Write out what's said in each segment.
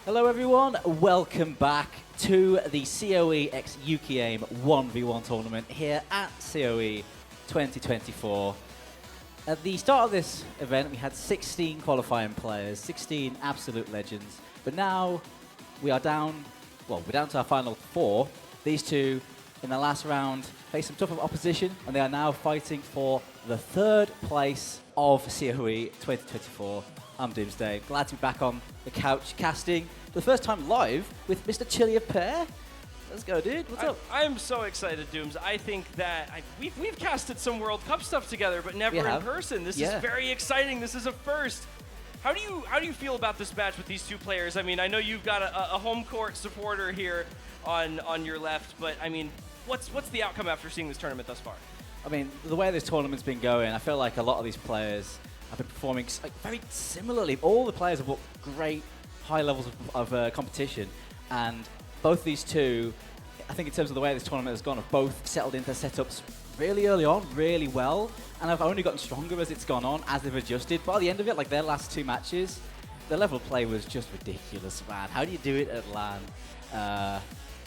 Hello everyone, welcome back to the COE x Yuki Aim 1v1 tournament here at COE 2024. At the start of this event we had 16 qualifying players, 16 absolute legends, but now we're down to our final 4. These two in the last round faced some tough opposition and they are now fighting for the 3rd place of COE 2024. I'm Doomsday, glad to be back on the couch casting for the first time live with Mr. Chili of Pear. Let's go, dude. What's up? I'm so excited, Dooms. I think that we've casted some World Cup stuff together, but never in person. This is very exciting. This is a first. How do you feel about this match with these two players? I mean, I know you've got a home court supporter here on your left, but I mean, what's the outcome after seeing this tournament thus far? I mean, the way this tournament's been going, I feel like a lot of these players have been performing very similarly. All the players have got great high levels of competition, and both these two, I think in terms of the way this tournament has gone, have both settled into setups really early on, really well, and have only gotten stronger as it's gone on, as they've adjusted. By the end of it, like their last 2 matches, the level of play was just ridiculous, man. How do you do it at LAN?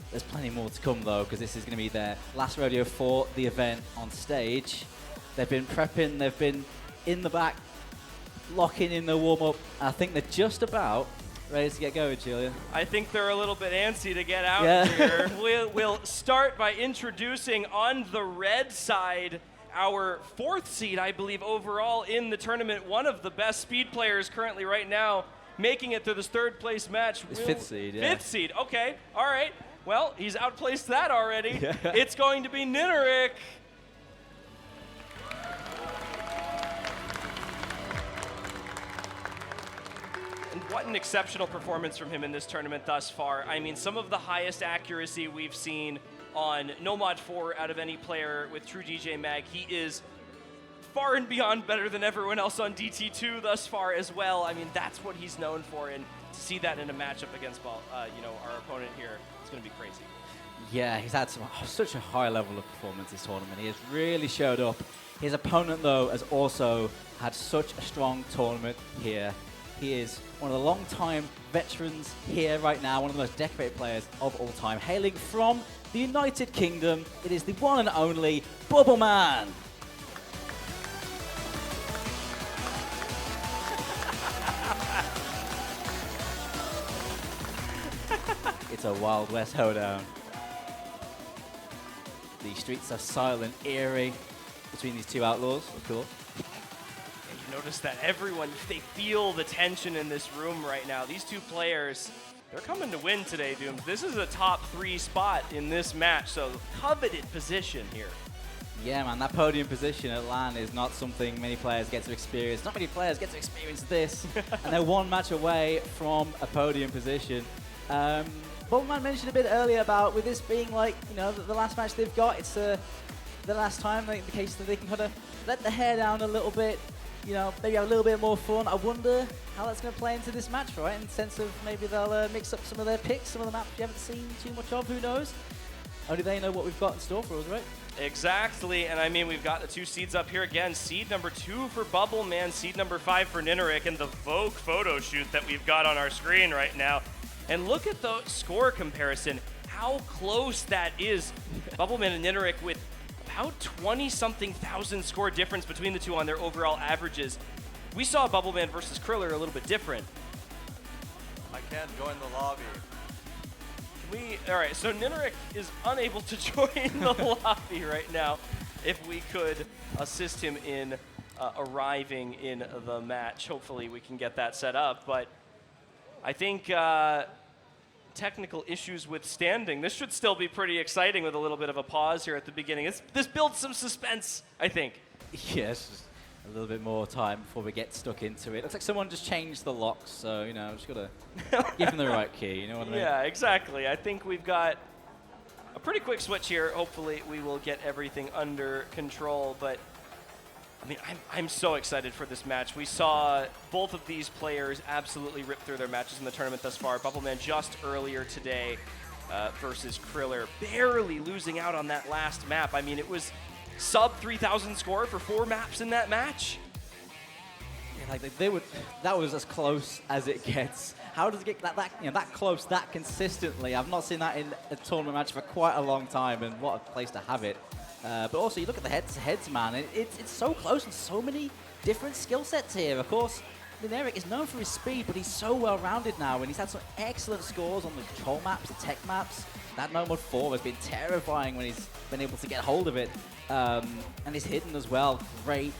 There's plenty more to come though, because this is going to be their last rodeo for the event on stage. They've been prepping, they've been in the back, locking in the warm-up. I think they're just about ready to get going, Julia. I think they're a little bit antsy to get out here. We'll start by introducing on the red side our 4th seed, I believe, overall in the tournament. One of the best speed players currently right now, making it to this 3rd place match. It's 5th seed, yeah. 5th seed, okay, all right. Well, he's outplaced that already. It's going to be NINERIK. What an exceptional performance from him in this tournament thus far. I mean, some of the highest accuracy we've seen on No Mod 4 out of any player with True DJ Mag. He is far and beyond better than everyone else on DT2 thus far as well. I mean, that's what he's known for, and to see that in a matchup against our opponent here, it's going to be crazy. Yeah, he's had such a high level of performance this tournament. He has really showed up. His opponent, though, has also had such a strong tournament here. He is one of the long-time veterans here right now, one of the most decorated players of all time. Hailing from the United Kingdom, it is the one and only Bubbleman. It's a Wild West hoedown. The streets are silent, eerie between these two outlaws, of course. Notice that everyone, they feel the tension in this room right now. These two players, they're coming to win today, Dooms. This is a top 3 spot in this match, so coveted position here. Yeah, man, that podium position at LAN is not something many players get to experience. Not many players get to experience this, and they're 1 match away from a podium position. Bubbleman mentioned a bit earlier about with this being like, the last match they've got, it's the last time, like the case that they can kind of let the hair down a little bit. Maybe have a little bit more fun. I wonder how that's going to play into this match, right? In the sense of maybe they'll mix up some of their picks, some of the maps you haven't seen too much of, who knows? Only they know what we've got in store for us, right? Exactly, and I mean, we've got the 2 seeds up here again. Seed number 2 for Bubbleman, seed number 5 for NINERIK, and the BYOC photo shoot that we've got on our screen right now. And look at the score comparison, how close that is. Bubbleman and NINERIK with about 20-something thousand score difference between the two on their overall averages. We saw Bubbleman versus Kriller a little bit different. I can't join the lobby. All right, so NINERIK is unable to join the lobby right now. If we could assist him in arriving in the match, hopefully we can get that set up. But I think technical issues withstanding, this should still be pretty exciting with a little bit of a pause here at the beginning. This builds some suspense, I think. Yes, just a little bit more time before we get stuck into it. Looks like someone just changed the locks, so, just got to give them the right key, you know what I mean? Yeah, exactly. I think we've got a pretty quick switch here. Hopefully we will get everything under control, but I mean, I'm so excited for this match. We saw both of these players absolutely rip through their matches in the tournament thus far. Bubbleman just earlier today versus Kriller, barely losing out on that last map. I mean, it was sub 3,000 score for 4 maps in that match. Yeah, like that was as close as it gets. How does it get that close, that consistently? I've not seen that in a tournament match for quite a long time, and what a place to have it. But also, you look at the heads, man. It's so close and so many different skill sets here. Of course, NINERIK is known for his speed, but he's so well-rounded now, and he's had some excellent scores on the control maps, the tech maps. That No Mode 4 has been terrifying when he's been able to get hold of it. And he's hidden as well. Great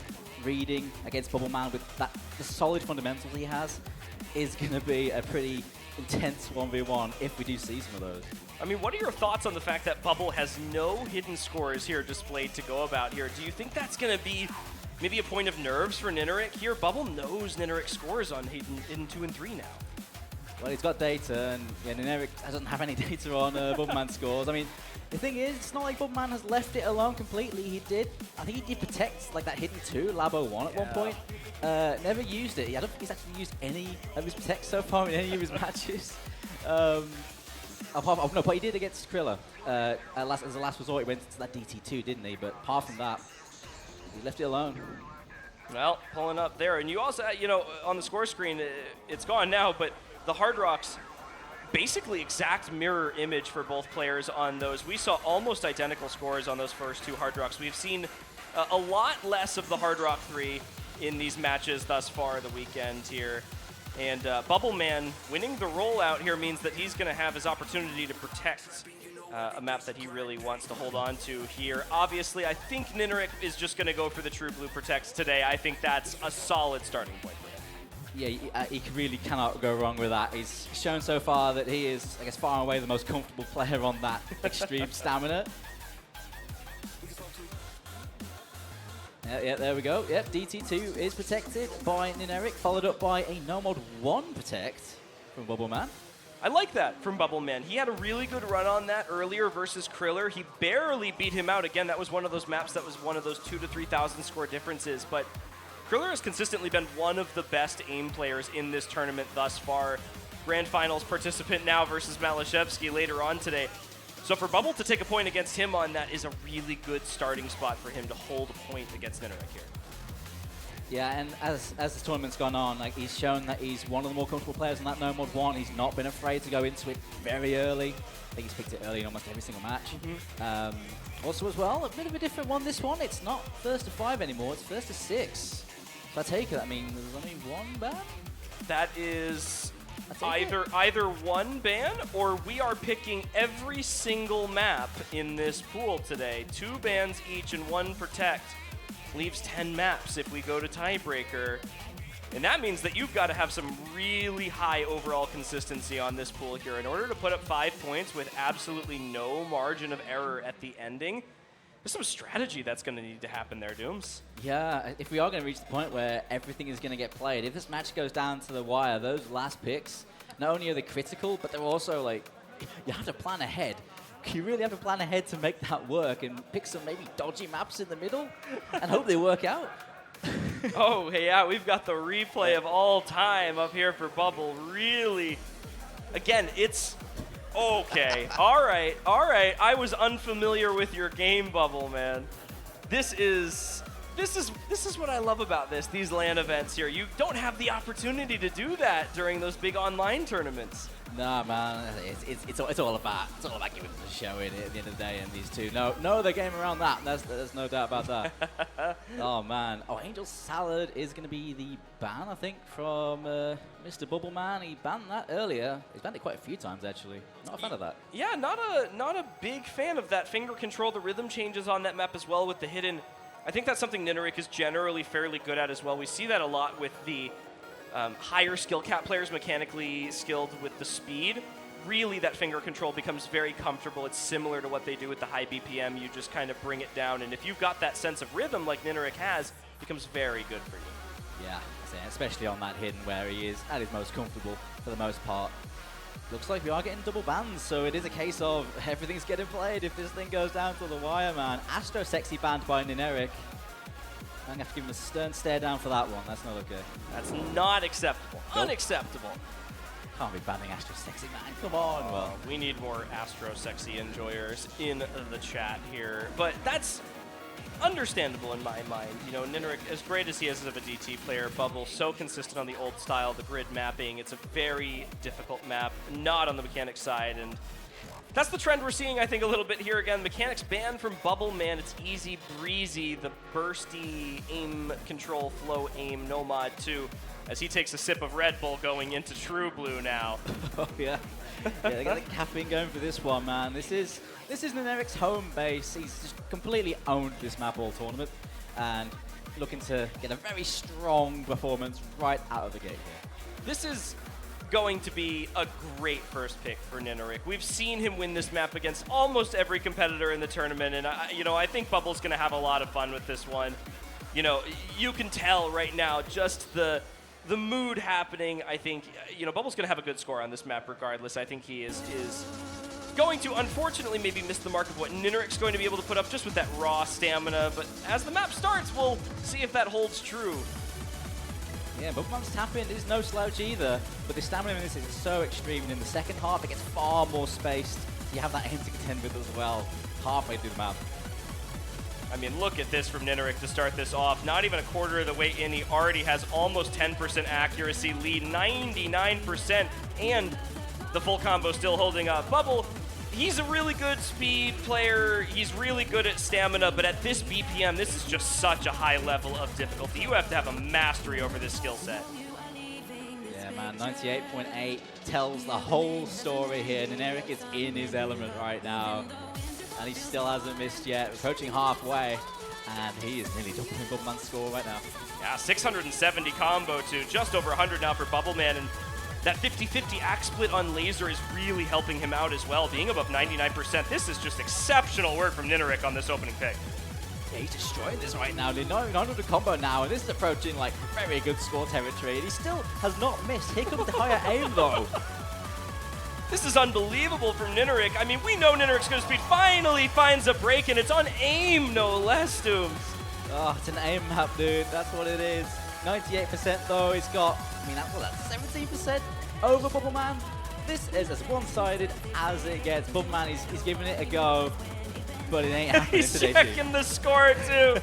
reading against Bubbleman with the solid fundamentals he has is going to be a pretty intense 1v1 if we do see some of those. I mean, what are your thoughts on the fact that Bubble has no hidden scores here displayed to go about here? Do you think that's going to be maybe a point of nerves for NINERIK here? Bubble knows NINERIK scores on hidden 2 and 3 now. Well, he's got data, and NINERIK doesn't have any data on Bubbleman scores. I mean, the thing is, it's not like Bubbleman has left it alone completely. I think he did protect like that hidden 2, Labo 1 at one point. Never used it. I don't think he's actually used any of his protects so far in any of his matches. No, but he did against Krilla. As a last resort, he went to that DT2, didn't he? But apart from that, he left it alone. Well, pulling up there. And you also, on the score screen, it's gone now, but the Hard Rocks, basically exact mirror image for both players on those. We saw almost identical scores on those first 2 Hard Rocks. We've seen a lot less of the Hard Rock 3 in these matches thus far the weekend here. And Bubbleman winning the rollout here means that he's going to have his opportunity to protect a map that he really wants to hold on to here. Obviously, I think NINERIK is just going to go for the True Blue protects today. I think that's a solid starting point for him. Yeah, he really cannot go wrong with that. He's shown so far that he is, I guess, far and away the most comfortable player on that extreme stamina. Yeah, there we go. Yep, DT2 is protected by NINERIK, followed up by a No Mode 1 protect from Bubbleman. I like that from Bubbleman. He had a really good run on that earlier versus Kriller. He barely beat him out. Again, that was one of those maps that was one of those 2,000 to 3,000 score differences. But Kriller has consistently been one of the best aim players in this tournament thus far. Grand Finals participant now versus Malashevsky later on today. So for Bubble to take a point against him on that is a really good starting spot for him to hold a point against NINERIK here. Yeah, and as this tournament's gone on, like he's shown that he's one of the more comfortable players in that No Mode 1. He's not been afraid to go into it very early. I think he's picked it early in almost every single match. Also as well, a bit of a different one this one. It's not first to 5 anymore, it's first to 6. So I take it, that means there's only 1 ban? That is either 1 ban or we are picking every single map in this pool today. 2 bans each and 1 protect. Leaves 10 maps if we go to tiebreaker. And that means that you've got to have some really high overall consistency on this pool here in order to put up 5 points with absolutely no margin of error at the ending. There's some strategy that's going to need to happen there, Dooms. Yeah, if we are going to reach the point where everything is going to get played, if this match goes down to the wire, those last picks, not only are they critical, but they're also like, you have to plan ahead. You really have to plan ahead to make that work and pick some maybe dodgy maps in the middle and hope they work out. Oh, yeah, we've got the replay of all time up here for Bubble. Really, again, it's okay. All right. I was unfamiliar with your game, Bubble, man. This is what I love about these LAN events here. You don't have the opportunity to do that during those big online tournaments. Nah, man, it's all about giving them a show in it at the end of the day. And these two, no, they game around that. There's no doubt about that. Oh man, Angel Salad is going to be the ban, I think, from Mr. Bubbleman. He banned that earlier. He's banned it quite a few times actually. Not a fan of that. Yeah, not a big fan of that finger control. The rhythm changes on that map as well with the hidden. I think that's something NINERIK is generally fairly good at as well. We see that a lot with the higher skill cap players, mechanically skilled with the speed. Really, that finger control becomes very comfortable. It's similar to what they do with the high BPM. You just kind of bring it down, and if you've got that sense of rhythm like NINERIK has, it becomes very good for you. Yeah, especially on that hidden where he is at his most comfortable for the most part. Looks like we are getting double bans, so it is a case of everything's getting played if this thing goes down to the wire, man. Astro Sexy banned by NINERIK. I'm going to have to give him a stern stare down for that one. That's not okay. That's not acceptable. Nope. Unacceptable. Can't be banning Astro Sexy, man. Come on. Well, we need more Astro Sexy enjoyers in the chat here. But that's understandable in my mind. You know, NINERIK, as great as he is as a DT player, Bubble, so consistent on the old style, the grid mapping. It's a very difficult map, not on the mechanics side, and that's the trend we're seeing, I think, a little bit here again. Mechanics banned from Bubbleman. It's easy breezy, the bursty aim control, flow aim, no mod 2, as he takes a sip of Red Bull going into True Blue now. Oh, yeah. Yeah, they got the caffeine going for this one, man. This is NINERIK's home base. He's just completely owned this map all tournament and looking to get a very strong performance right out of the gate here. This is going to be a great first pick for NINERIK. We've seen him win this map against almost every competitor in the tournament, and I think Bubble's going to have a lot of fun with this one. You know, you can tell right now just the mood happening. I think, Bubble's going to have a good score on this map regardless. I think he is going to, unfortunately, maybe miss the mark of what NINERIK's going to be able to put up just with that raw stamina, but as the map starts, we'll see if that holds true. Yeah, Bubbleman's tap-in is no slouch either, but the stamina in this is so extreme, and in the second half it gets far more spaced. You have that aim to contend with as well, halfway through the map. I mean, look at this from NINERIK to start this off. Not even a quarter of the way in, he already has almost 10% accuracy lead, 99%, and the full combo still holding up. Bubble, he's a really good speed player, he's really good at stamina, but at this BPM, this is just such a high level of difficulty. You have to have a mastery over this skill set. Yeah, man, 98.8 tells the whole story here. NINERIK is in his element right now, and he still hasn't missed yet. Approaching halfway, and he is nearly doubling Bubbleman's score right now. Yeah, 670 combo to just over 100 now for Bubbleman, and that 50-50 axe split on laser is really helping him out as well, being above 99%. This is just exceptional work from NINERIK on this opening pick. Yeah, he's destroying this right now. 900 combo now, and this is approaching like very good score territory, and he still has not missed. Here comes the higher aim though. This is unbelievable from NINERIK. I mean, we know NINERIK's good speed finally finds a break, and it's on aim, no less, Dooms. Oh, it's an aim map, dude. That's what it is. 98% though. He's got, that's 17% over Bubbleman. This is as one-sided as it gets. Bubbleman, he's giving it a go, but it ain't happening He's today. checking the score too.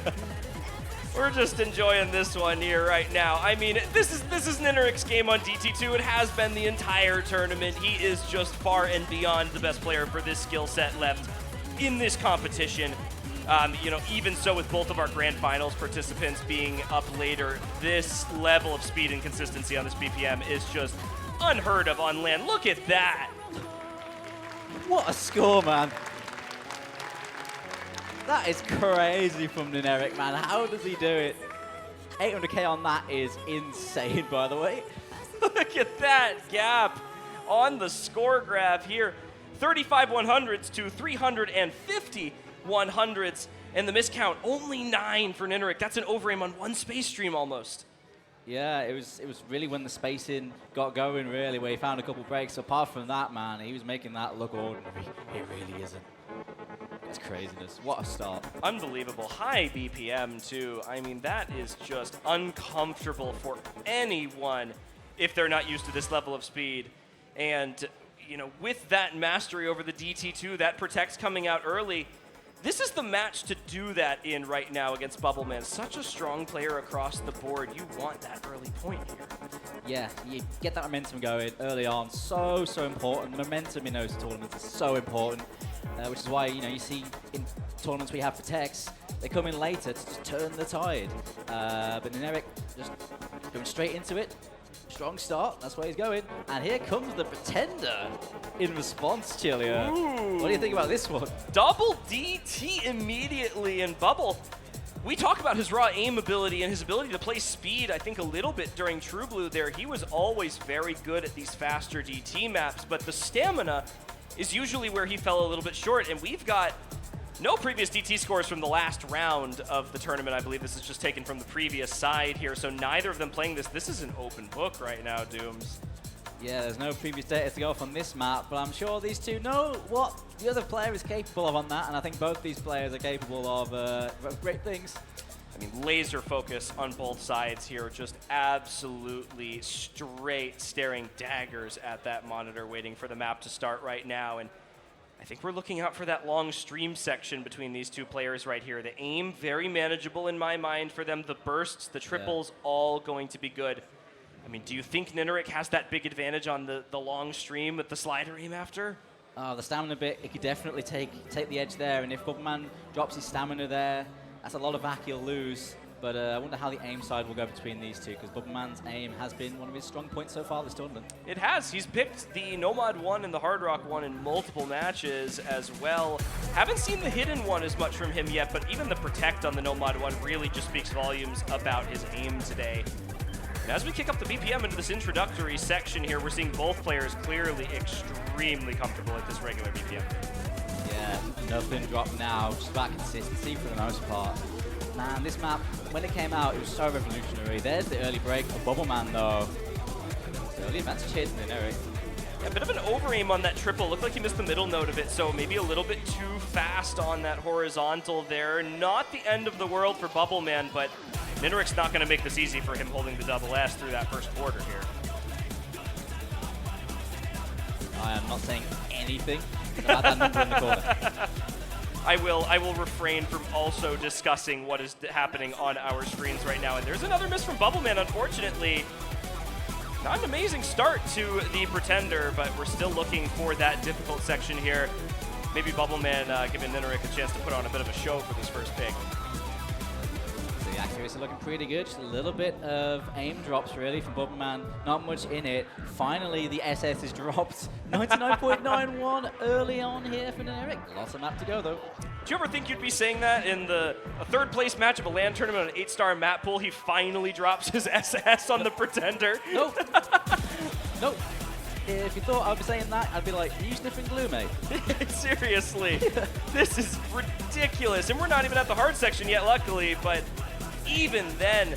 We're just enjoying this one here right now. I mean, this is NINERIK's game on DT2. It has been the entire tournament. He is just far and beyond the best player for this skill set left in this competition. Even so, with both of our grand finals participants being up later, this level of speed and consistency on this BPM is just unheard of on LAN. Look at that. What a score, man. That is crazy from NINERIK, man. How does he do it? 800k on that is insane, by the way. Look at that gap on the score graph here. 35 100s to 350 100s, and the miscount only 9 for NINERIK. That's an overaim on one space stream almost. Yeah, it was really when the spacing got going, really, where he found a couple breaks. Apart from that, man, he was making that look ordinary. It really isn't. It's craziness. What a start. Unbelievable. High BPM, too. I mean, that is just uncomfortable for anyone if they're not used to this level of speed. And, with that mastery over the DT2, that protects coming out early, this is the match to do that in right now against Bubbleman. Such a strong player across the board. You want that early point here. Yeah, you get that momentum going early on. So important. Momentum in those tournaments is so important, which is why, you see in tournaments we have for techs, they come in later to just turn the tide. But NINERIK just going straight into it. Strong start, that's where he's going. And here comes the Pretender in response, Chilia. Ooh. What do you think about this one? Double DT immediately in Bubble. We talk about his raw aim ability and his ability to play speed, I think a little bit during True Blue there. He was always very good at these faster DT maps, but the stamina is usually where he fell a little bit short, and we've got no previous DT scores from the last round of the tournament. I believe this is just taken from the previous side here, so neither of them playing this. This is an open book right now, Dooms. Yeah, there's no previous data to go off on this map, but I'm sure these two know what the other player is capable of on that, and I think both these players are capable of great things. I mean, laser focus on both sides here, just absolutely straight staring daggers at that monitor, waiting for the map to start right now. And I think we're looking out for that long stream section between these two players right here. The aim, very manageable in my mind for them. The bursts, the triples, all going to be good. I mean, do you think NINERIK has that big advantage on the long stream with the slider aim after? Oh, the stamina bit, it could definitely take the edge there, and if Bubbleman drops his stamina there, that's a lot of back he'll lose. But I wonder how the aim side will go between these two, because Bubbleman's aim has been one of his strong points so far this tournament. It has. He's picked the Nomad one and the Hard Rock one in multiple matches as well. Haven't seen the Hidden one as much from him yet, but even the Protect on the Nomad one really just speaks volumes about his aim today. And as we kick up the BPM into this introductory section here, we're seeing both players clearly extremely comfortable at this regular BPM. Yeah, nothing dropped now, just about consistency for the most part. Man, this map, when it came out, it was so revolutionary. There's the early break for Bubbleman, though. The early advantage here to NINERIK. Yeah, a bit of an over-aim on that triple. Looked like he missed the middle node of it, so maybe a little bit too fast on that horizontal there. Not the end of the world for Bubbleman, but NINERIK's not going to make this easy for him holding the double S through that first quarter here. I am not saying anything about that number in the corner. I will refrain from also discussing what is happening on our screens right now. And there's another miss from Bubbleman, unfortunately. Not an amazing start to the Pretender, but we're still looking for that difficult section here. Maybe Bubbleman giving NINERIK a chance to put on a bit of a show for this first pick. The accuracy looking pretty good. Just a little bit of aim drops, really, from Bubbleman. Not much in it. Finally, the SS is dropped. 99.91 early on here for NINERIK. Lots of map to go, though. Do you ever think you'd be saying that in a third place match of a LAN tournament on an 8-star map pool? He finally drops his SS on the Pretender. Nope. Nope. If you thought I'd be saying that, I'd be like, are you sniffing glue, mate? Seriously. This is ridiculous. And we're not even at the hard section yet, luckily, but even then,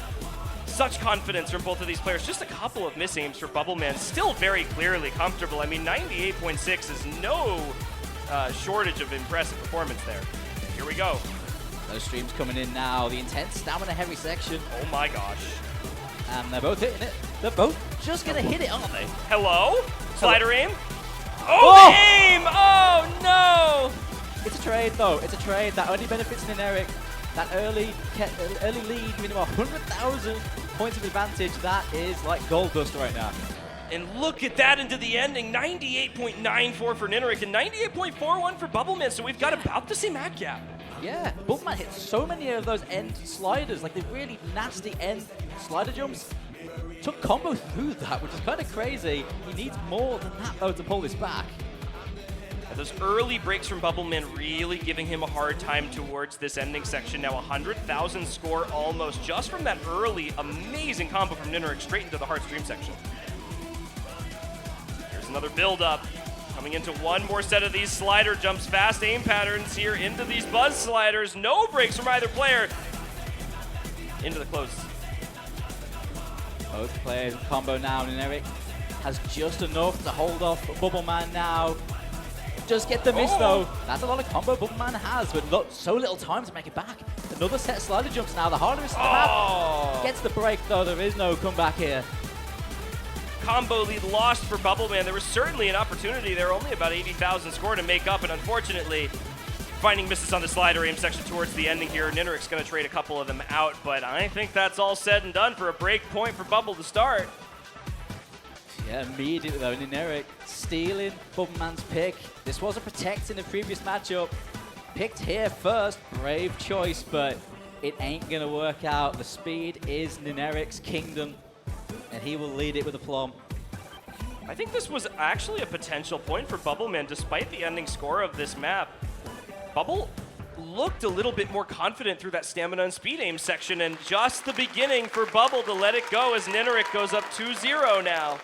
such confidence from both of these players. Just a couple of miss-aims for Bubbleman. Still very clearly comfortable. I mean, 98.6 is no shortage of impressive performance there. Here we go. Those streams coming in now. The intense stamina-heavy section. Oh my gosh. And they're both hitting it. They're both just going to hit it, aren't they? Hello? Slider aim? Oh, the aim! Oh, no! It's a trade, though. It's a trade that only benefits NINERIK. That early lead, giving him 100,000 points of advantage. That is like gold dust right now. And look at that into the ending. 98.94 for NINERIK and 98.41 for Bubbleman. So we've got about the same mag gap. Yeah, Bubbleman hit so many of those end sliders, like the really nasty end slider jumps. Took combo through that, which is kind of crazy. He needs more than that, though, to pull this back. And those early breaks from Bubbleman really giving him a hard time towards this ending section. Now 100,000 score almost just from that early amazing combo from NINERIK straight into the hard stream section. Here's another build-up. Coming into one more set of these slider jumps, fast aim patterns here into these buzz sliders. No breaks from either player. Into the close. Both players in combo now. NINERIK has just enough to hold off Bubbleman now. Just get the miss, though. That's a lot of combo Bubbleman has, but look, so little time to make it back. Another set of slider jumps now. The harder is the map. Gets the break, though. There is no comeback here. Combo lead lost for Bubbleman. There was certainly an opportunity there, only about 80,000 score to make up, and unfortunately, finding misses on the slider aim section towards the ending here. NINERIK's going to trade a couple of them out, but I think that's all said and done for a break point for Bubble to start. Yeah, immediately though, NINERIK stealing Bubbleman's pick. This was a Protect in the previous matchup. Picked here first, brave choice, but it ain't gonna work out. The speed is NINERIK's kingdom, and he will lead it with aplomb. I think this was actually a potential point for Bubbleman, despite the ending score of this map. Bubble looked a little bit more confident through that stamina and speed aim section, and just the beginning for Bubble to let it go as NINERIK goes up 2-0 now.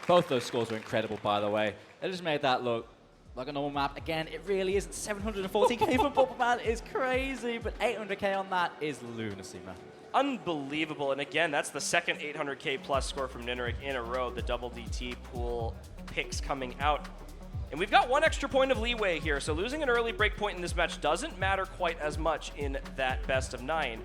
Both those scores were incredible, by the way. They just made that look like a normal map. Again, it really isn't. 740k for Bubbleman is crazy, but 800k on that is lunacy, man. Unbelievable, and again, that's the second 800k plus score from NINERIK in a row. The double DT pool picks coming out. And we've got one extra point of leeway here, so losing an early break point in this match doesn't matter quite as much in that best of 9.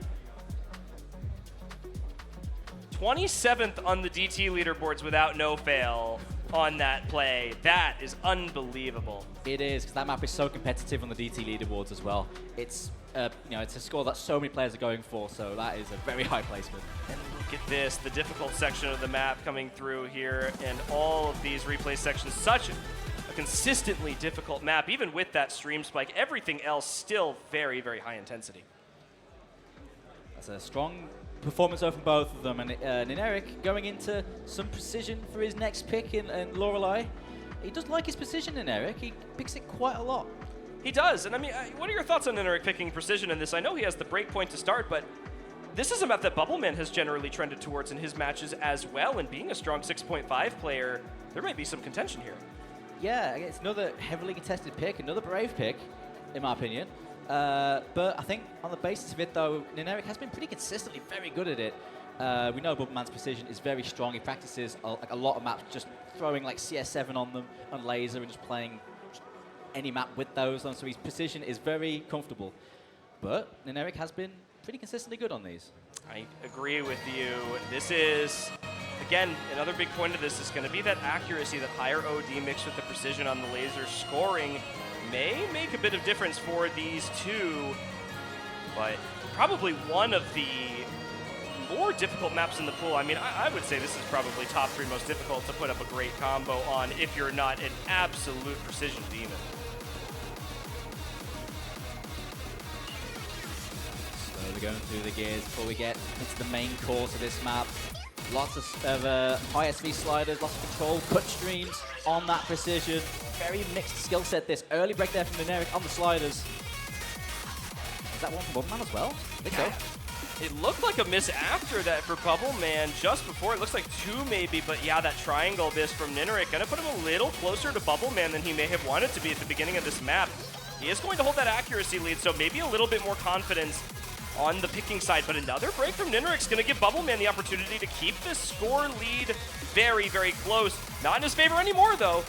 27th on the DT leaderboards without no fail. on that play. That is unbelievable. It is, because that map is so competitive on the DT leaderboards as well. It's it's a score that so many players are going for, so that is a very high placement. And look at this, the difficult section of the map coming through here, and all of these replay sections, such a consistently difficult map, even with that stream spike. Everything else still very, very high intensity. That's a strong performance over from both of them, and NINERIK going into some precision for his next pick in Lorelei. He does like his precision, NINERIK. He picks it quite a lot. He does, and I mean, what are your thoughts on NINERIK picking precision in this? I know he has the break point to start, but this is a map that Bubbleman has generally trended towards in his matches as well, and being a strong 6.5 player, there might be some contention here. Yeah, it's another heavily contested pick, another brave pick, in my opinion. But I think on the basis of it, though, NINERIK has been pretty consistently very good at it. We know Bubbleman's precision is very strong. He practices a lot of maps, just throwing like CS7 on them, on laser, and just playing any map with those. So his precision is very comfortable. But NINERIK has been pretty consistently good on these. I agree with you. This is, again, another big point of this is going to be that accuracy, that higher OD mixed with the precision on the laser scoring may make a bit of difference for these two, but probably one of the more difficult maps in the pool. I mean, I would say this is probably top 3 most difficult to put up a great combo on if you're not an absolute precision demon. Slowly going through the gears before we get into the main course of this map. Lots of high SV sliders, lots of control, cut streams on that precision. Very mixed skill set this. Early break there from NINERIK on the sliders. Is that one from Bubbleman as well? I think so. It looked like a miss after that for Bubbleman, just before. It looks like 2 maybe, but yeah, that triangle miss from NINERIK gonna put him a little closer to Bubbleman than he may have wanted to be at the beginning of this map. He is going to hold that accuracy lead, so maybe a little bit more confidence on the picking side, but another break from NINERIK's going to give Bubbleman the opportunity to keep this score lead very, very close. Not in his favor anymore, though.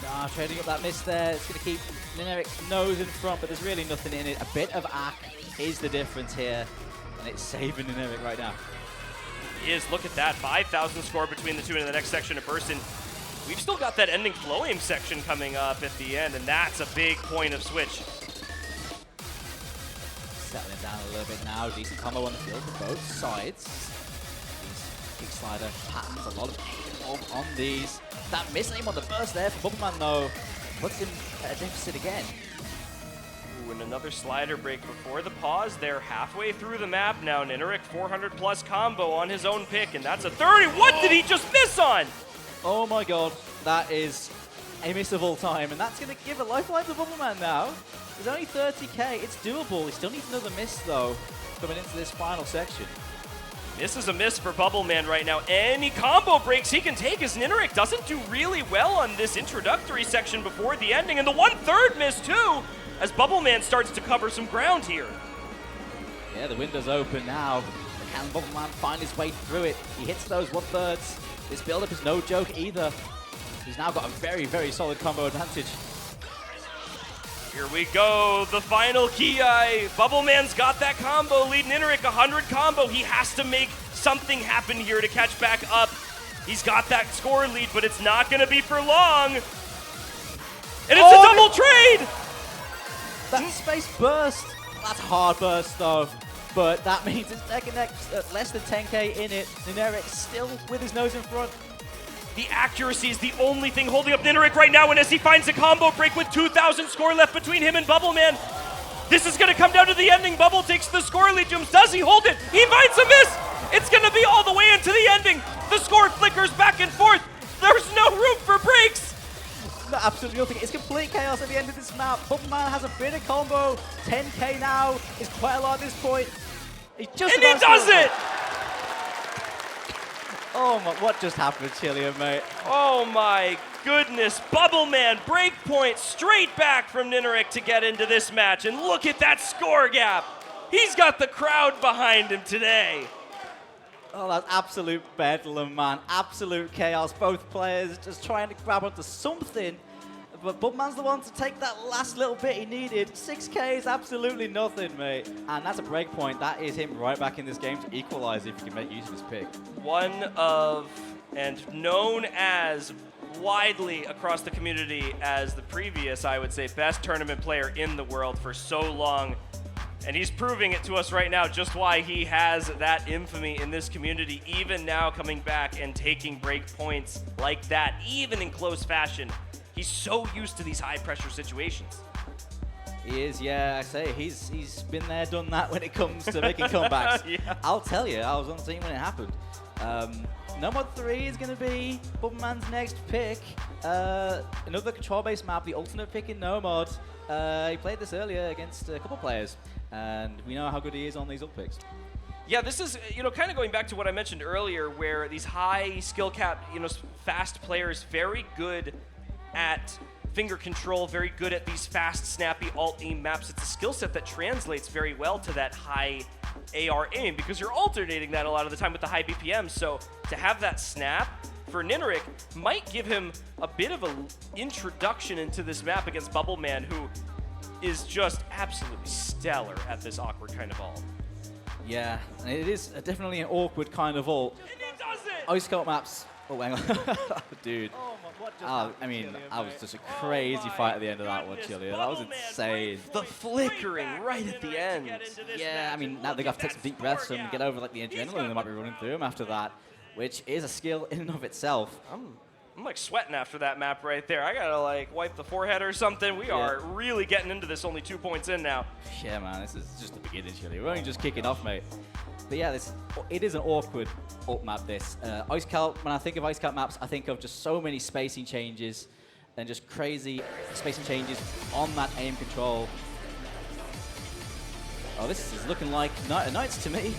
Nah, trading up that miss there. It's going to keep NINERIK's nose in front, but there's really nothing in it. A bit of ACK is the difference here, and it's saving NINERIK right now. He is. Look at that. 5,000 score between the two in the next section of person. We've still got that ending flow aim section coming up at the end, and that's a big point of switch. Settling down a little bit now. Decent combo on the field for both sides. These kick slider patterns, a lot of aim involved on these. That miss aim on the burst there for Bubbleman, though, puts him at a deficit again. Ooh, and another slider break before the pause. They're halfway through the map now. NINERIK 400+ combo on his own pick, and that's a 30. What did he just miss on? Oh my god, that is a miss of all time, and that's going to give a lifeline to Bubbleman now. There's only 30k, it's doable. He still needs another miss, though, coming into this final section. This is a miss for Bubbleman right now. Any combo breaks he can take as NINERIK doesn't do really well on this introductory section before the ending, and the 1/3 miss, too, as Bubbleman starts to cover some ground here. Yeah, the window's open now. Can Bubbleman find his way through it? He hits those 1/3. This build-up is no joke either. He's now got a very, very solid combo advantage. Here we go, the final Ki. Bubbleman's got that combo lead. NINERIK 100 combo. He has to make something happen here to catch back up. He's got that score lead, but it's not going to be for long. And it's a double trade! That space burst. That's a hard burst, though. But that means it's neck and neck, less than 10k in it. NINERIK still with his nose in front. The accuracy is the only thing holding up NINERIK right now, and as he finds a combo break with 2,000 score left between him and Bubbleman, this is going to come down to the ending. Bubble takes the score lead. Does he hold it? He finds a miss! It's going to be all the way into the ending. The score flickers back and forth. There's no room for breaks. No, absolutely nothing. It's complete chaos at the end of this map. Bubbleman has a bit of combo. 10k now is quite a lot at this point. He just and he does it! Oh my, what just happened, Chilean, mate? Oh my goodness. Bubbleman, breakpoint, straight back from NINERIK to get into this match. And look at that score gap. He's got the crowd behind him today. Oh, that's absolute bedlam, man. Absolute chaos. Both players just trying to grab onto something. But Bubbleman's the one to take that last little bit he needed. 6k is absolutely nothing, mate. And that's a break point. That is him right back in this game to equalize if he can make use of his pick. One of, and known as, widely across the community as the previous, I would say, best tournament player in the world for so long. And he's proving it to us right now just why he has that infamy in this community, even now coming back and taking break points like that, even in close fashion. He's so used to these high-pressure situations. He is, yeah. I say he's been there, done that when it comes to making comebacks. Yeah. I'll tell you, I was on the team when it happened. No Mod 3 is going to be Bubbleman's next pick. Another control-based map, the ultimate pick in No Mod. He played this earlier against a couple players, and we know how good he is on these ult picks. Yeah, this is, kind of going back to what I mentioned earlier, where these high skill cap, fast players, very good at finger control, very good at these fast, snappy alt-aim maps. It's a skill set that translates very well to that high AR aim because you're alternating that a lot of the time with the high BPM. So to have that snap for NINERIK might give him a bit of an introduction into this map against Bubbleman, who is just absolutely stellar at this awkward kind of ult. Yeah, and it is definitely an awkward kind of ult. And he does it! Ice Scout maps. Oh, hang on. Dude. Oh my, what just happened to Chillian, I was mate? just a crazy fight at the end of that one, goodness, Chillian. That was Bubbleman insane. The flickering right at the end. Yeah, I mean, now they got to take some deep breaths and get over like the adrenaline they might be running through him after that, which is a skill in and of itself. I'm like sweating after that map right there. I gotta like wipe the forehead or something. We are really getting into this, only 2 points in now. Yeah, man, this is just the beginning, Chillian. We're only just kicking off, mate. But yeah, it is an awkward ult map, this. Ice Cal, when I think of Ice Cal maps, I think of just so many spacing changes and just crazy spacing changes on that aim control. Oh, this is looking like Knights to me.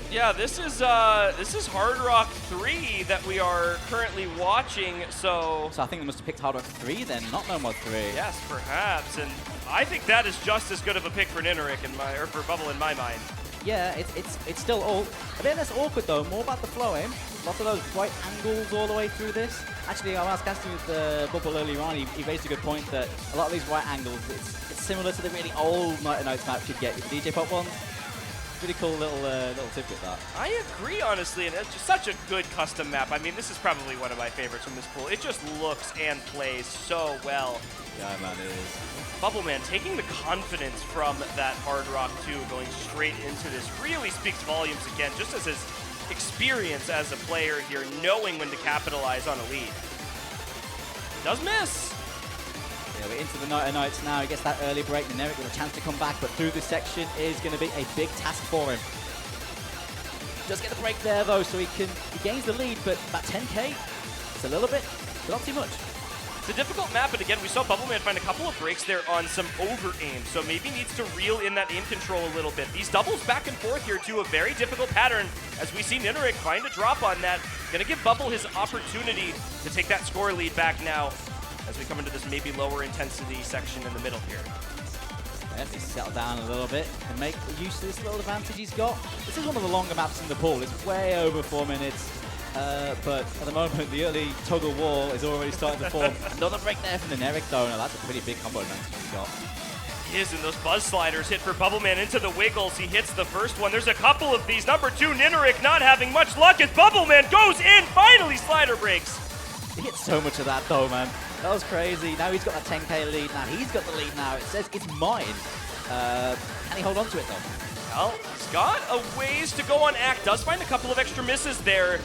Yeah, this is Hard Rock 3 that we are currently watching, so I think they must have picked Hard Rock 3 then, not No Mod 3. yes, perhaps. And I think that is just as good of a pick for NINERIK or for Bubble in my mind. Yeah, it's still ult. A bit less awkward though, more about the flow aim. Lots of those right angles all the way through this. Actually, I was casting with Bubble earlier on, he raised a good point that a lot of these right angles, it's similar to the really old Night Knights maps you'd get with the DJ Pop ones. Really cool little tidbit that. I agree, honestly, and it's just such a good custom map. I mean, this is probably one of my favorites from this pool. It just looks and plays so well. Yeah, man, it is. Bubbleman taking the confidence from that Hard Rock 2, going straight into this, really speaks volumes again, just as his experience as a player here, knowing when to capitalize on a lead. Does miss. Yeah, we're into the Night of Nights now. He gets that early break. NINERIK with a chance to come back, but through this section is going to be a big task for him. Just get the break there though, so he gains the lead, but about 10k, it's a little bit, but not too much. It's a difficult map, and again, we saw Bubbleman find a couple of breaks there on some over-aim, so maybe needs to reel in that aim control a little bit. These doubles back and forth here to a very difficult pattern, as we see NINERIK find a drop on that. Gonna give Bubble his opportunity to take that score lead back now, as we come into this maybe lower intensity section in the middle here. Yes, he's settled down a little bit and make use of this little advantage he's got. This is one of the longer maps in the pool. It's way over 4 minutes. But at the moment, the early toggle war is already starting to form. Another break there from NINERIK though. Now that's a pretty big combo advantage he's got. He is, and those buzz sliders hit for Bubbleman into the wiggles. He hits the first one. There's a couple of these. Number 2, NINERIK not having much luck as Bubbleman goes in. Finally, slider breaks. He hit so much of that though, man. That was crazy. Now he's got that 10k lead. Now he's got the lead now. It says it's mine. Can he hold on to it though? Well, he's got a ways to go on Act. Does find a couple of extra misses there.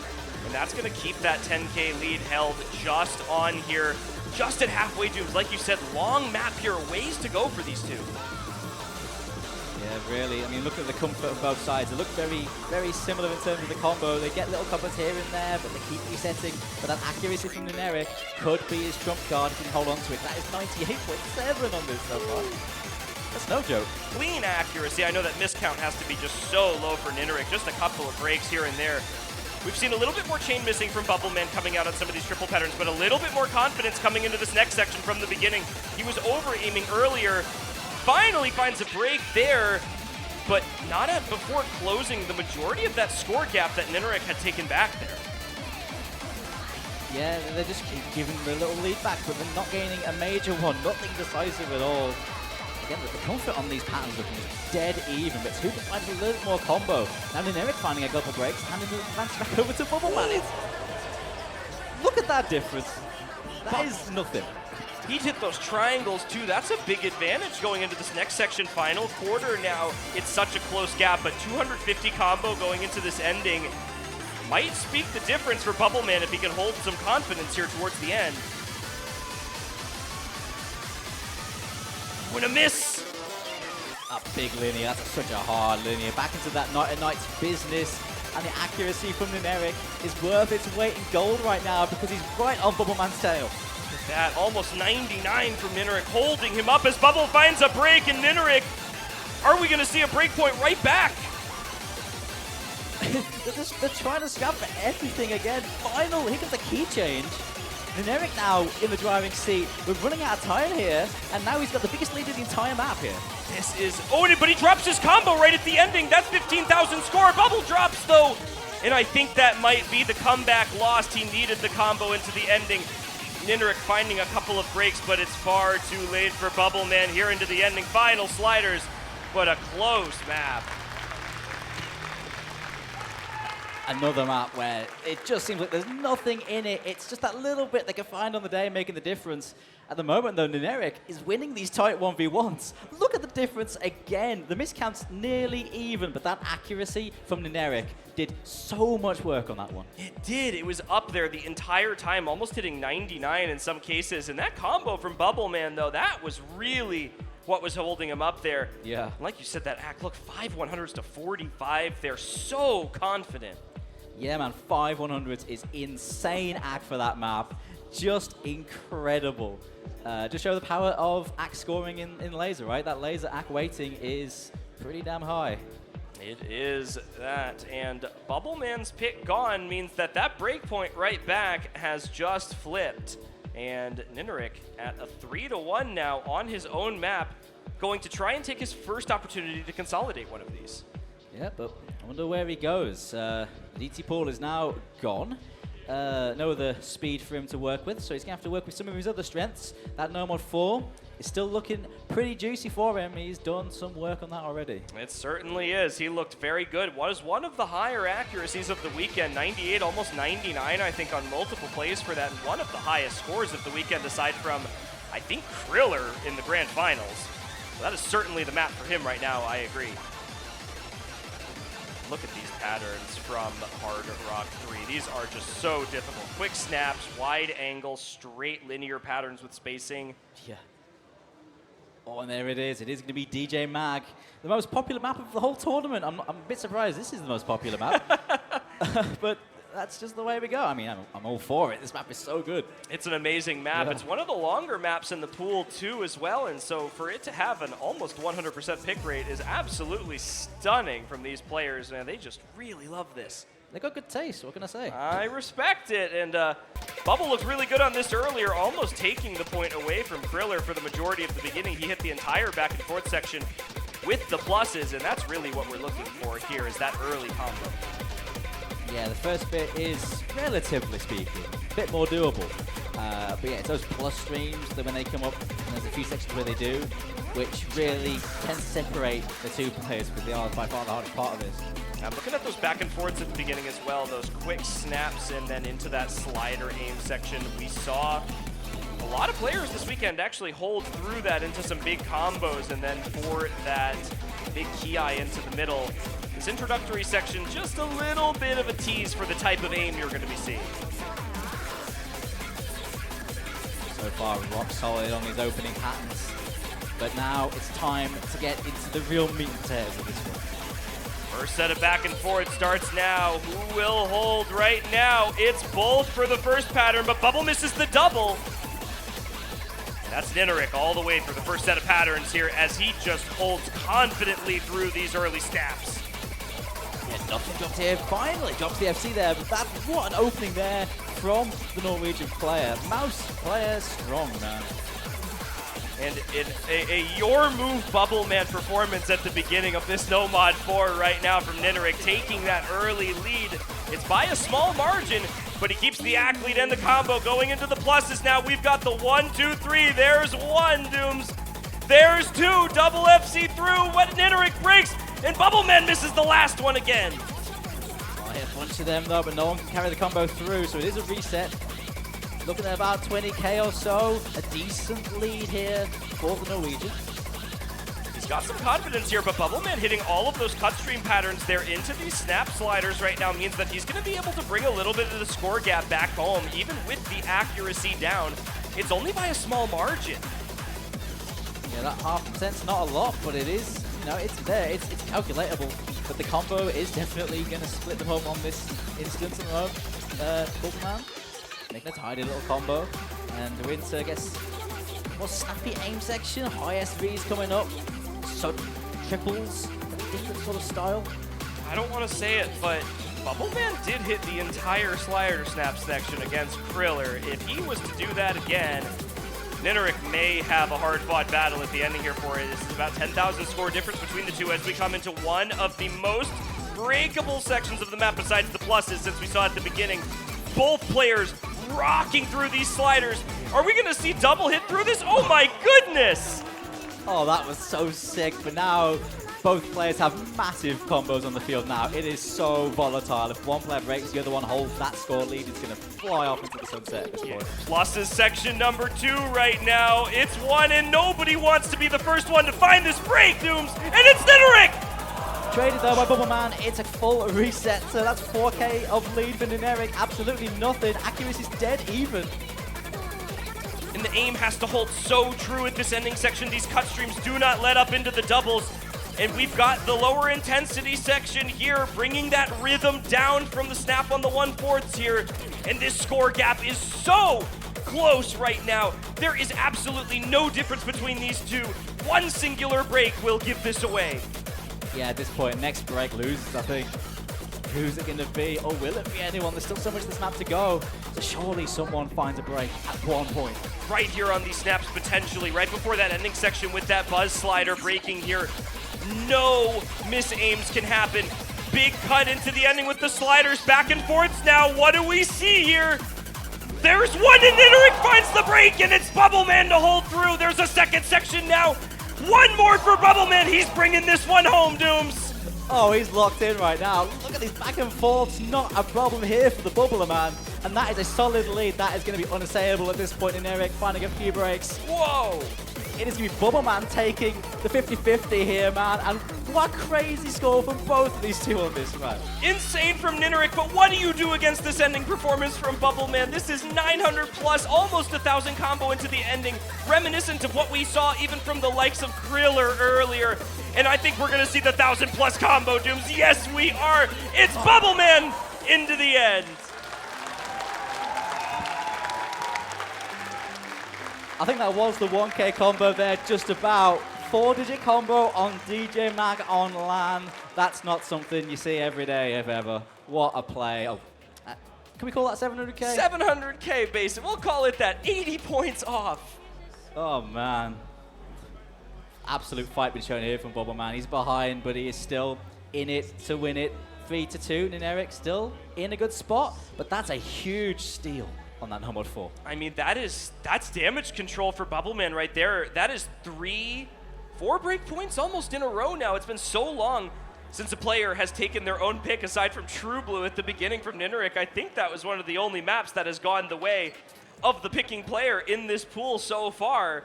And that's going to keep that 10k lead held just on here. Just at halfway dooms. Like you said, long map here. Ways to go for these two. Yeah, really. I mean, look at the comfort of both sides. They look very, very similar in terms of the combo. They get little combos here and there, but they keep resetting. But that accuracy from NINERIK could be his trump card if he can hold on to it. That is 98.7 on this so far. That's no joke. Clean accuracy. I know that miscount has to be just so low for NINERIK. Just a couple of breaks here and there. We've seen a little bit more chain missing from Bubbleman coming out on some of these triple patterns, but a little bit more confidence coming into this next section from the beginning. He was over-aiming earlier. Finally finds a break there, but not before closing the majority of that score gap that NINERIK had taken back there. Yeah, they just keep giving the little lead back, but they're not gaining a major one. Nothing decisive at all. Again, the comfort on these patterns looking dead even, but who can find a little more combo? Now NINERIK finding a couple breaks, handing the advantage back over to Bubbleman. Look at that difference. That is nothing. He'd hit those triangles too. That's a big advantage going into this next section final quarter now. It's such a close gap, but 250 combo going into this ending might speak the difference for Bubbleman if he can hold some confidence here towards the end. When a miss! A big linear, that's such a hard linear. Back into that Night and Night's business. And the accuracy from NINERIK is worth its weight in gold right now because he's right on Bubbleman's tail. That almost 99 from NINERIK, holding him up as Bubble finds a break, and NINERIK, are we going to see a break point right back? They're trying to scrap for everything again. Final, here comes the key change. NINERIK now in the driving seat. We're running out of time here, and now he's got the biggest lead in the entire map here. This is, but he drops his combo right at the ending. That's 15,000 score. Bubble drops though, and I think that might be the comeback lost. He needed the combo into the ending. NINERIK finding a couple of breaks, but it's far too late for Bubbleman here into the ending. Final sliders, but a close map. Another map where it just seems like there's nothing in it. It's just that little bit they can find on the day making the difference. At the moment, though, NINERIK is winning these tight 1v1s. Look at the difference again. The miscount's nearly even, but that accuracy from NINERIK did so much work on that one. It did. It was up there the entire time, almost hitting 99 in some cases. And that combo from Bubbleman, though, that was really what was holding him up there. Yeah. Like you said, that act, look, 5 100s to 45. They're so confident. Yeah, man, 5 100s is insane act for that map. Just incredible. Just show the power of act scoring in laser, right? That laser act weighting is pretty damn high. It is that, and Bubbleman's pick gone means that that breakpoint right back has just flipped. And NINERIK at a 3-1 now on his own map, going to try and take his first opportunity to consolidate one of these. Yeah, but I wonder where he goes. DT pool is now gone. No other speed for him to work with, so he's going to have to work with some of his other strengths. That No Mod 4 is still looking pretty juicy for him. He's done some work on that already. It certainly is. He looked very good. Was one of the higher accuracies of the weekend. 98, almost 99, I think, on multiple plays for that. And one of the highest scores of the weekend, aside from, I think, Kriller in the grand finals. So that is certainly the map for him right now, I agree. Look at these patterns from Hard Rock 3. These are just so difficult. Quick snaps, wide angle, straight linear patterns with spacing. Yeah. Oh, and there it is. It is going to be DJ Mag, the most popular map of the whole tournament. I'm a bit surprised this is the most popular map. But that's just the way we go. I mean, I'm all for it. This map is so good. It's an amazing map. Yeah. It's one of the longer maps in the pool, too, as well. And so for it to have an almost 100% pick rate is absolutely stunning from these players. Man, they just really love this. They got good taste. What can I say? I respect it. And Bubble looked really good on this earlier, almost taking the point away from Kriller for the majority of the beginning. He hit the entire back and forth section with the pluses, and that's really what we're looking for here, is that early combo. Yeah, the first bit is, relatively speaking, a bit more doable. But yeah, it's those plus streams that when they come up, and there's a few sections where they do, which really tends to separate the two players, because they are by far the hardest part of this. I'm looking at those back and forths at the beginning as well, those quick snaps and then into that slider aim section. We saw a lot of players this weekend actually hold through that into some big combos, and then for that big ki into the middle. This introductory section, just a little bit of a tease for the type of aim you're going to be seeing. So far, rock solid on his opening patterns. But now it's time to get into the real meat and potatoes of this one. First set of back and forth starts now. Who will hold right now? It's both for the first pattern, but Bubble misses the double. That's NINERIK all the way for the first set of patterns here as he just holds confidently through these early snaps. Yeah, nothing drops here. Finally drops the FC there, but that, what an opening there from the Norwegian player. Mouse player strong, man. And a your move Bubbleman performance at the beginning of this No Mod 4 right now from NINERIK, taking that early lead. It's by a small margin, but he keeps the act lead and the combo going into the pluses now. We've got the 1, 2, 3. There's one, Dooms. There's two. Double FC through. What NINERIK breaks, and Bubbleman misses the last one again. Oh, I hit a bunch of them though, but no one can carry the combo through, so it is a reset. Looking at about 20k or so. A decent lead here for the Norwegian. He's got some confidence here, but Bubbleman hitting all of those cut stream patterns there into these snap sliders right now means that he's going to be able to bring a little bit of the score gap back home, even with the accuracy down. It's only by a small margin. Yeah, that 0.5%'s not a lot, but it is, you know, it's there, it's calculatable. But the combo is definitely going to split them home on this instance at the moment. Bubbleman making a tidy little combo, and we're into, I guess, more snappy aim section. High SVs coming up, so triples, a different sort of style. I don't want to say it, but Bubbleman did hit the entire slider snap section against Kriller. If he was to do that again, NINERIK may have a hard-fought battle at the ending here for it. This is about 10,000 score difference between the two as we come into one of the most breakable sections of the map besides the pluses since we saw at the beginning. Both players rocking through these sliders. Are we going to see double hit through this? Oh my goodness! Oh, that was so sick, but now both players have massive combos on the field now. It is so volatile. If one player breaks, the other one holds that score lead. It's going to fly off into the sunset at this point. Pluses section number 2 right now. It's one, and nobody wants to be the first one to find this break, Dooms, and it's NINERIK! Traded though by Bubbleman. It's a full reset, so that's 4k of lead for NINERIK. Absolutely nothing. Accuracy's dead even. And the aim has to hold so true at this ending section. These cut streams do not let up into the doubles. And we've got the lower intensity section here, bringing that rhythm down from the snap on the 1/4 here. And this score gap is so close right now. There is absolutely no difference between these two. One singular break will give this away. Yeah, at this point, next break loses, I think. Who's it going to be? Or will it be anyone? There's still so much of this map to go. So surely someone finds a break at one point. Right here on these snaps, potentially, right before that ending section with that buzz slider breaking here. No mis-aims can happen. Big cut into the ending with the sliders back and forths now. What do we see here? There's one, and NINERIK finds the break, and it's Bubbleman to hold through. There's a second section now. One more for Bubbleman. He's bringing this one home, Dooms. Oh, he's locked in right now. Look at these back and forths. Not a problem here for the Bubbleman. And that is a solid lead. That is going to be unassailable at this point in NINERIK, finding a few breaks. Whoa. It is going to be Bubbleman taking the 50-50 here, man. And what a crazy score from both of these two on this, man. Insane from NINERIK, but what do you do against this ending performance from Bubbleman? This is 900 plus, almost 1,000 combo into the ending, reminiscent of what we saw even from the likes of Kriller earlier. And I think we're going to see the 1,000 plus combo, Dooms. Yes, we are. It's Bubbleman into the end. I think that was the 1k combo there, just about. 4-digit combo on DJ Mag on LAN. That's not something you see every day, if ever. What a play. Oh, can we call that 700k? 700k basic. We'll call it that. 80 points off. Oh, man. Absolute fight being shown here from Bubbleman. He's behind, but he is still in it to win it. 3-2. NINERIK still in a good spot, but that's a huge steal on that no mod 4. I mean, that's damage control for Bubbleman right there. That is 4 break points almost in a row now. It's been so long since a player has taken their own pick aside from True Blue at the beginning from NINERIK. I think that was one of the only maps that has gone the way of the picking player in this pool so far.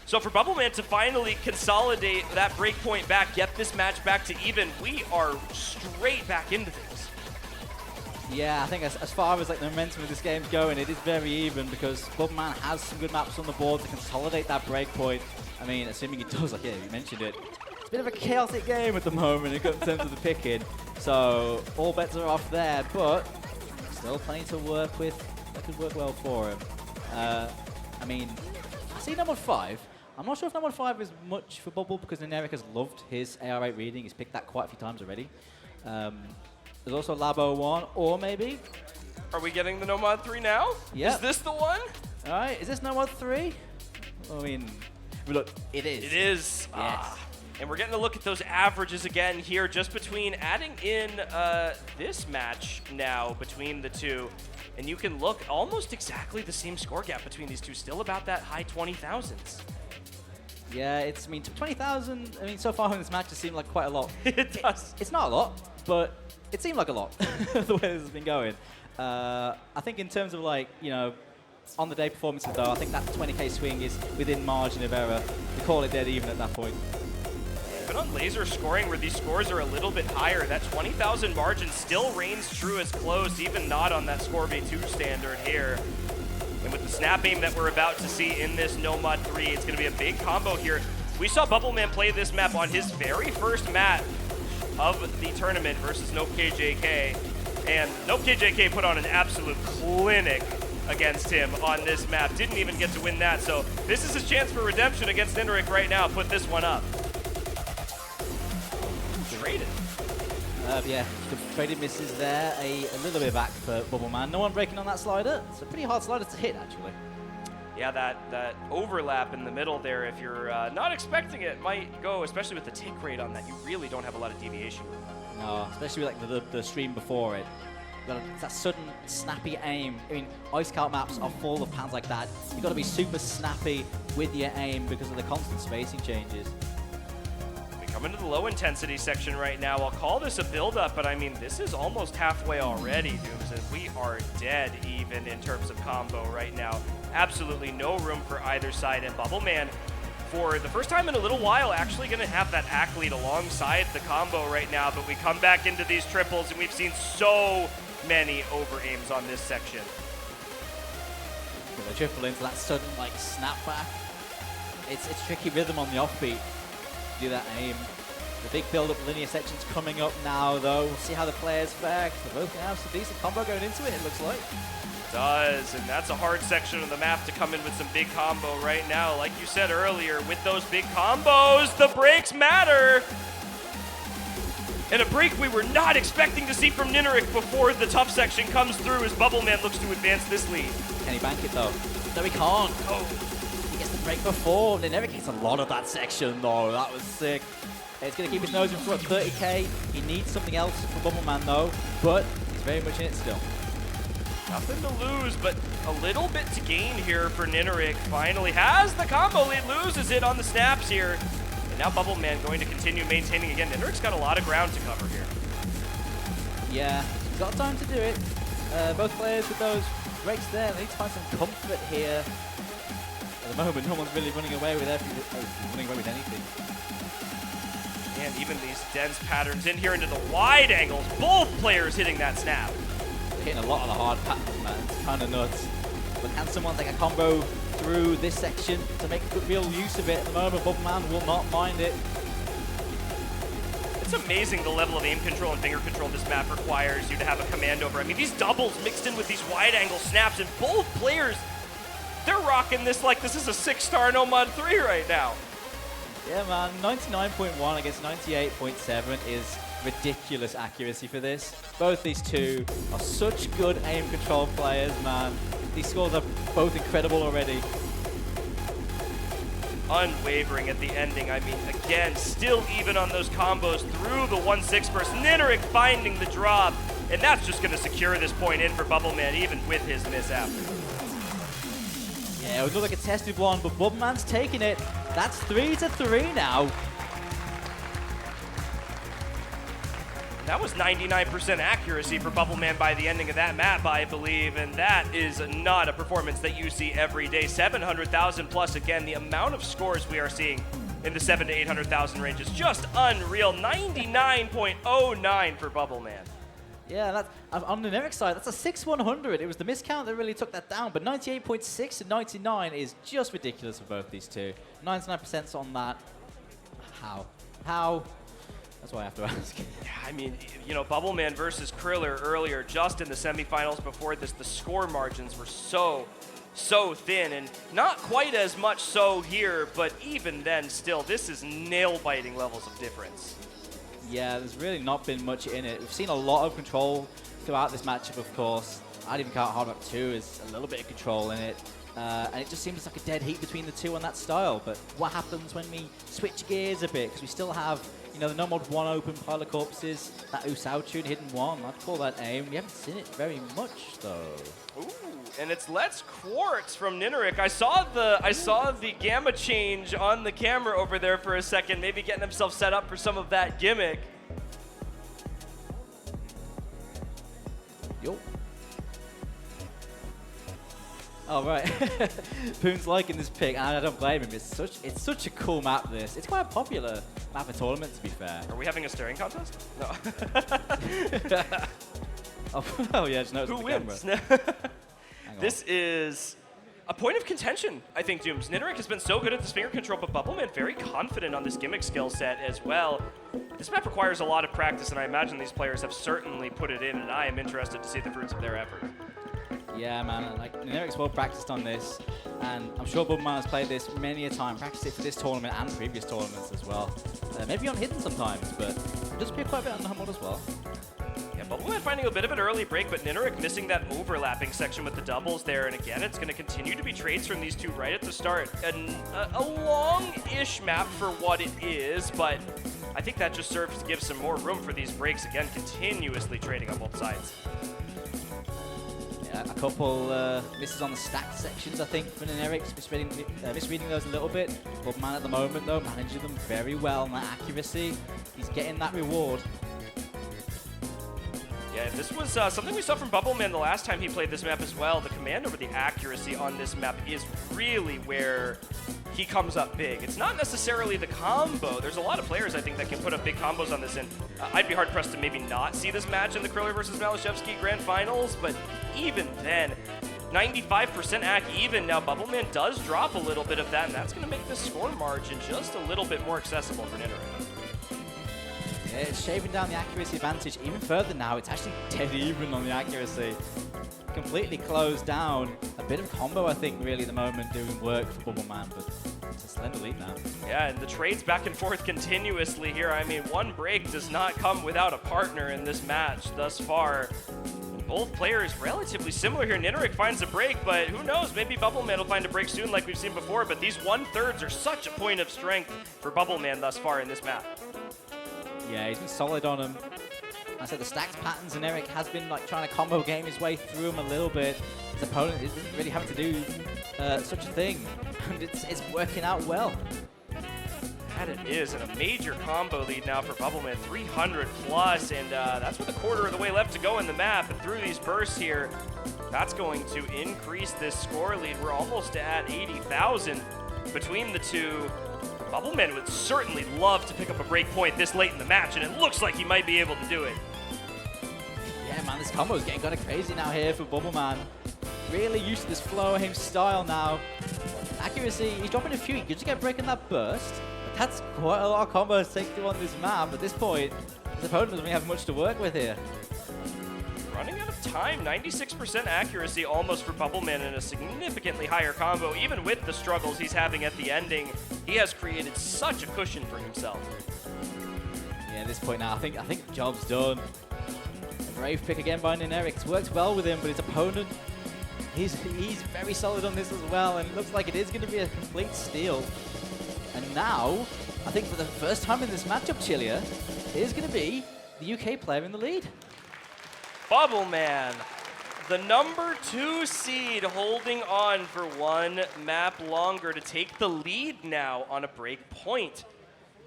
So for Bubbleman to finally consolidate that break point back, get this match back to even, we are straight back into things. Yeah, I think as far as like the momentum of this game's going, it is very even because Bubbleman has some good maps on the board to consolidate that break point. I mean, assuming he does, like, yeah, you mentioned it. It's a bit of a chaotic game at the moment in terms of the picking. So all bets are off there, but still plenty to work with. That could work well for him. I mean, I see number 5. I'm not sure if number 5 is much for Bubble because NINERIK has loved his AR8 reading. He's picked that quite a few times already. There's also Labo 1, or maybe. Are we getting the Nomad 3 now? Yeah. Is this the one? All right, is this Nomad 3? I mean, look, it is. It is. Yes. And we're getting a look at those averages again here, just between adding in this match now between the two. And you can look almost exactly the same score gap between these two, still about that high 20,000s. Yeah, I mean, 20,000, I mean, so far in this match, it seemed like quite a lot. It does. It's not a lot, but it seemed like a lot, the way this has been going. I think in terms of, like, you know, on the day performances, though, I think that 20k swing is within margin of error. We call it dead even at that point. But on laser scoring, where these scores are a little bit higher, that 20,000 margin still reigns true as close, even not on that Scorby2 standard here. And with the snap aim that we're about to see in this No Mod 3, it's going to be a big combo here. We saw Bubbleman play this map on his very first match of the tournament versus Nope KJK. And Nope KJK put on an absolute clinic against him on this map. Didn't even get to win that. So this is his chance for redemption against NINERIK right now. Put this one up. Traded. Yeah, the traded misses there. A little bit back for Bubbleman. No one breaking on that slider. It's a pretty hard slider to hit, actually. Yeah, that overlap in the middle there, if you're not expecting it, might go, especially with the tick rate on that. You really don't have a lot of deviation. No, especially with like the stream before it. It's that sudden, snappy aim. I mean, Ice Cart maps are full of pans like that. You've got to be super snappy with your aim because of the constant spacing changes. We come into the low intensity section right now. I'll call this a build-up, but I mean, this is almost halfway already, Dooms, and we are dead even in terms of combo right now. Absolutely no room for either side, and Bubbleman, for the first time in a little while, actually going to have that ACK lead alongside the combo right now, but we come back into these triples, and we've seen so many over-aims on this section. The triple into that sudden, like, snapback. It's tricky rhythm on the offbeat. Do that aim. The big build-up linear section's coming up now, though. We'll see how the players fare. They're both going to have some decent combo going into it looks like. Does, and that's a hard section of the map to come in with some big combo right now. Like you said earlier, with those big combos, the breaks matter. And a break we were not expecting to see from NINERIK before the tough section comes through as Bubbleman looks to advance this lead. Can he bank it though? No, he can't. Oh. He gets the break before. NINERIK gets a lot of that section though. That was sick. It's going to keep his nose in front. 30k. He needs something else from Bubbleman though, but he's very much in it still. Nothing to lose, but a little bit to gain here for NINERIK. Finally has the combo lead, loses it on the snaps here. And now Bubbleman going to continue maintaining again. NINERIK's got a lot of ground to cover here. Yeah, he's got time to do it. Both players with those breaks there, they need to find some comfort here. At the moment, no one's really running away with anything. And even these dense patterns in here into the wide angles. Both players hitting that snap. Hitting a lot of the hard patterns, man. It's kind of nuts. But can someone take a combo through this section to make good, real use of it? At the moment, Bubbleman will not mind it. It's amazing the level of aim control and finger control this map requires you to have a command over. I mean, these doubles mixed in with these wide angle snaps, and both players, they're rocking this like this is a 6-star No Mod 3 right now. Yeah, man. 99.1 against 98.7 is ridiculous accuracy for this. Both these two are such good aim control players, man. These scores are both incredible already. Unwavering at the ending. I mean, again, still even on those combos through the 1-6 burst. NINERIK finding the drop, and that's just going to secure this point in for Bubbleman, even with his mishap. Yeah, it would look like a tested one, but Bubbleman's taking it. That's 3-3 now. That was 99% accuracy for Bubbleman by the ending of that map, I believe, and that is not a performance that you see every day. 700,000 plus, again, the amount of scores we are seeing in the 700,000 to 800,000 range is just unreal. 99.09 for Bubbleman. Yeah, that's, on the NINERIK side, that's a 6-100. It was the miscount that really took that down, but 98.6 and 99 is just ridiculous for both these two. 99% on that. How? That's what I have to ask. Yeah, I mean, you know, Bubbleman versus Kriller earlier, just in the semifinals before this, the score margins were so thin, and not quite as much so here, but even then, still, this is nail-biting levels of difference. Yeah, there's really not been much in it. We've seen a lot of control throughout this matchup, of course. I'd even count Hard Rock 2 as a little bit of control in it. And it just seems like a dead heat between the two on that style. But what happens when we switch gears a bit? Because we still have, you know, the No Mod 1 open pile of corpses, that Usao tune hidden one. I'd call that aim. We haven't seen it very much, though. Ooh, and it's Let's Quartz from NINERIK. I saw the gamma change on the camera over there for a second, maybe getting himself set up for some of that gimmick. Yo. Oh, right. Poon's liking this pick, and I don't blame him. It's such a cool map, this. It's quite a popular map for tournament, to be fair. Are we having a staring contest? No. Oh yeah, just noticed Who the wins? camera. This is a point of contention, I think, Dooms. NINERIK has been so good at this finger control, but Bubbleman very confident on this gimmick skill set as well. This map requires a lot of practice, and I imagine these players have certainly put it in, and I am interested to see the fruits of their effort. Yeah, man. Like, NINERIK's well practiced on this, and I'm sure Bubbleman has played this many a time, practiced it for this tournament and previous tournaments as well. Maybe on hidden sometimes, but it does appear quite a bit on the humble as well. Yeah, Bubbleman finding a bit of an early break, but NINERIK missing that overlapping section with the doubles there. And again, it's going to continue to be trades from these two right at the start. A long-ish map for what it is, but I think that just serves to give some more room for these breaks. Again, continuously trading on both sides. Yeah, a couple misses on the stacked sections, I think, for NINERIK. Misreading those a little bit. Bubbleman at the moment, though, managing them very well on that accuracy. He's getting that reward. Yeah, this was something we saw from Bubbleman the last time he played this map as well. The command over the accuracy on this map is really where he comes up big. It's not necessarily the combo. There's a lot of players, I think, that can put up big combos on this, and I'd be hard-pressed to maybe not see this match in the Curler versus Malashevsky Grand Finals, but even then, 95% AC even. Now, Bubbleman does drop a little bit of that, and that's going to make the score margin just a little bit more accessible for NINERIK. It's shaving down the accuracy advantage even further now. It's actually dead even on the accuracy. Completely closed down. A bit of combo, I think, really at the moment doing work for Bubbleman, but it's a slender lead now. Yeah, and the trades back and forth continuously here. I mean, one break does not come without a partner in this match thus far. Both players relatively similar here. NINERIK finds a break, but who knows? Maybe Bubbleman will find a break soon like we've seen before, but these 1/3s are such a point of strength for Bubbleman thus far in this map. Yeah, he's been solid on him. I said the stacked patterns, and NINERIK has been like trying to combo game his way through him a little bit. His opponent isn't really having to do such a thing, and it's working out well. That it is, and a major combo lead now for Bubbleman, 300 plus, and that's with a quarter of the way left to go in the map. And through these bursts here, that's going to increase this score lead. We're almost at 80,000 between the two. Bubbleman would certainly love to pick up a break point this late in the match, and it looks like he might be able to do it. Yeah, man, this combo is getting kind of crazy now here for Bubbleman. Really used to this flow aim style now. Accuracy, he's dropping a few. He just get a break in that burst. But that's quite a lot of combos to take on this map. At this point, his opponent doesn't really have much to work with here. Running out of time, 96% accuracy almost for Bubbleman, and a significantly higher combo. Even with the struggles he's having at the ending, he has created such a cushion for himself. Yeah, at this point now, I think the job's done. A brave pick again by NINERIK. It's worked well with him, but his opponent, he's very solid on this as well, and it looks like it is going to be a complete steal. And now, I think for the first time in this matchup, Chilia, it is going to be the UK player in the lead. Bubbleman, the #2 seed, holding on for one map longer to take the lead now on a break point.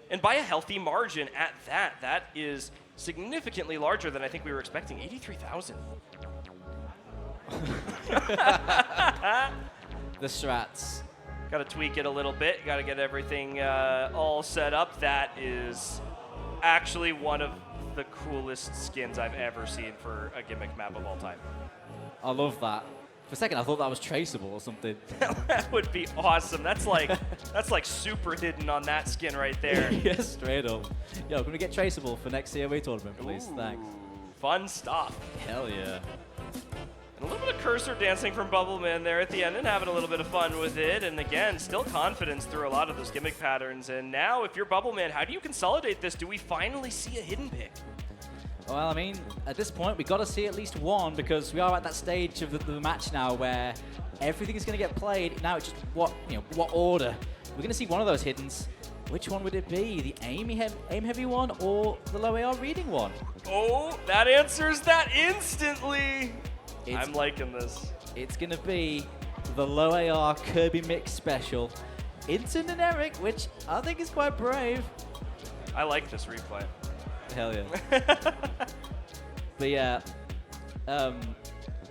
And by a healthy margin at that. That is significantly larger than I think we were expecting, 83,000. The strats. Got to tweak it a little bit. Got to get everything all set up. That is actually one of the coolest skins I've ever seen for a gimmick map of all time. I love that. For a second, I thought that was traceable or something. That would be awesome. That's like super hidden on that skin right there. Yeah, straight up. Yo, can we get traceable for next COE tournament, please? Ooh, thanks. Fun stuff. Hell yeah. And a little bit of cursor dancing from Bubbleman there at the end and having a little bit of fun with it. And again, still confidence through a lot of those gimmick patterns. And now, if you're Bubbleman, how do you consolidate this? Do we finally see a hidden pick? Well, I mean, at this point, we've got to see at least one, because we are at that stage of the match now where everything is going to get played. Now it's just what order. We're going to see one of those hiddens. Which one would it be? The aim-heavy one or the low AR reading one? Oh, that answers that instantly. I'm liking this. It's going to be the low AR Kirby Mix special into NINERIK, which I think is quite brave. I like this replay. Hell yeah. But yeah,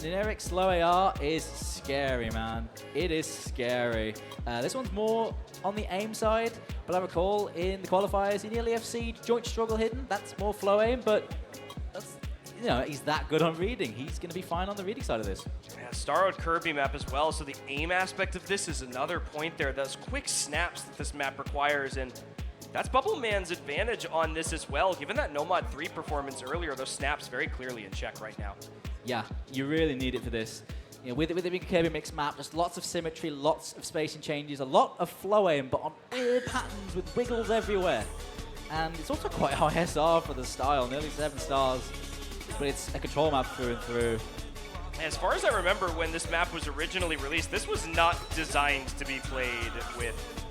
NINERIK's low AR is scary, man. It is scary. This one's more on the aim side, but I recall in the qualifiers, he nearly FC joint struggle hidden. That's more flow aim, but that's, you know, he's that good on reading. He's going to be fine on the reading side of this. Yeah, Starroad Kirby map as well, so the aim aspect of this is another point there. Those quick snaps that this map requires, and that's Bubbleman's advantage on this as well. Given that Nomad 3 performance earlier, those snaps very clearly in check right now. Yeah, you really need it for this. You know, with it being a Kirby mix map, just lots of symmetry, lots of spacing changes, a lot of flow aim, but on weird patterns with wiggles everywhere. And it's also quite high SR for the style, nearly 7 stars. But it's a control map through and through. As far as I remember, when this map was originally released, this was not designed to be played with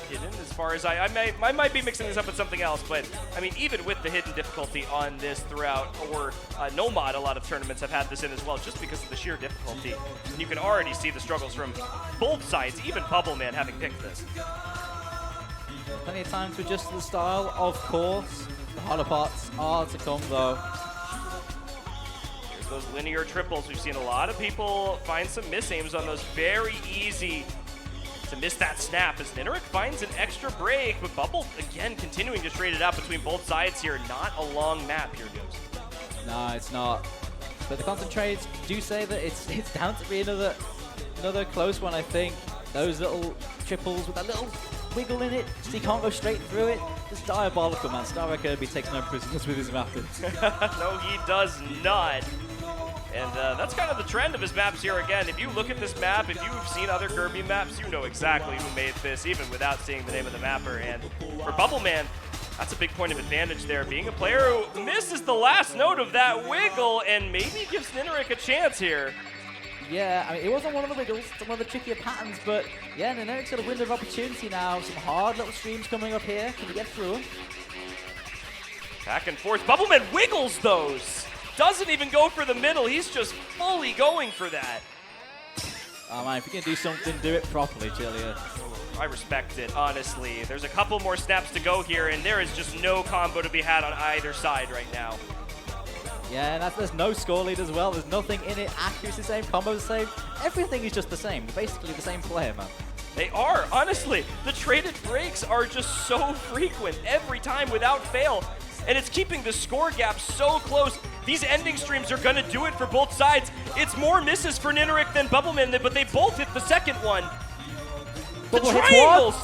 hidden. As far as I might be mixing this up with something else, but I mean, even with the hidden difficulty on this throughout, or Nomad, a lot of tournaments have had this in as well, just because of the sheer difficulty. And you can already see the struggles from both sides, even Bubbleman having picked this. Plenty of time to adjust to the style, of course. The harder parts are to come, though. Those linear triples. We've seen a lot of people find some miss-aims on those. Very easy to miss that snap as NINERIK finds an extra break, but Bubble, again, continuing to trade it out between both sides here. Not a long map here, Gibbs. No, it's not. But the concentrates do say that it's down to be another close one, I think. Those little triples with that little wiggle in it, so you can't go straight through it. Just diabolical, man. Starroad Kirby takes no prisoners with his mapping. No, he does not. And that's kind of the trend of his maps here again. If you look at this map, if you've seen other Kirby maps, you know exactly who made this, even without seeing the name of the mapper. And for Bubbleman, that's a big point of advantage there, being a player who misses the last note of that wiggle and maybe gives NINERIK a chance here. Yeah, I mean, it wasn't one of the wiggles, it's one of the trickier patterns, but yeah, NINERIK's got a window of opportunity now. Some hard little streams coming up here. Can we get through them? Back and forth. Bubbleman wiggles those. Doesn't even go for the middle. He's just fully going for that. Oh man, if you can do something, do it properly, Chillia. I respect it, honestly. There's a couple more snaps to go here, and there is just no combo to be had on either side right now. Yeah, and there's no score lead as well. There's nothing in it. Accuracy the same, combo the same. Everything is just the same. They're basically the same player, man. They are, honestly. The traded breaks are just so frequent every time without fail. And it's keeping the score gap so close. These ending streams are going to do it for both sides. It's more misses for NINERIK than Bubbleman, but they both hit the second one. The triangles!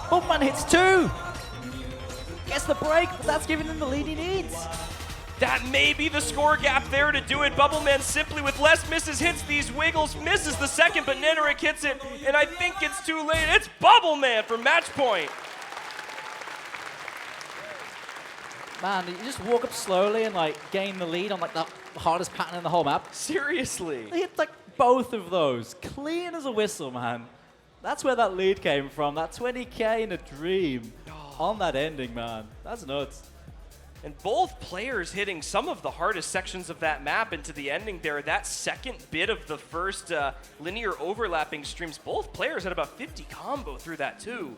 Bubbleman hits 2! Gets the break, but that's giving him the lead he needs. That may be the score gap there to do it. Bubbleman simply with less misses hits these wiggles, misses the second, but NINERIK hits it, and I think it's too late. It's Bubbleman for match point. Man, you just walk up slowly and like gain the lead on like the hardest pattern in the whole map. Seriously. They hit like both of those, clean as a whistle, man. That's where that lead came from. That 20K in a dream on that ending, man. That's nuts. And both players hitting some of the hardest sections of that map into the ending there. That second bit of the first linear overlapping streams, both players had about 50 combo through that too.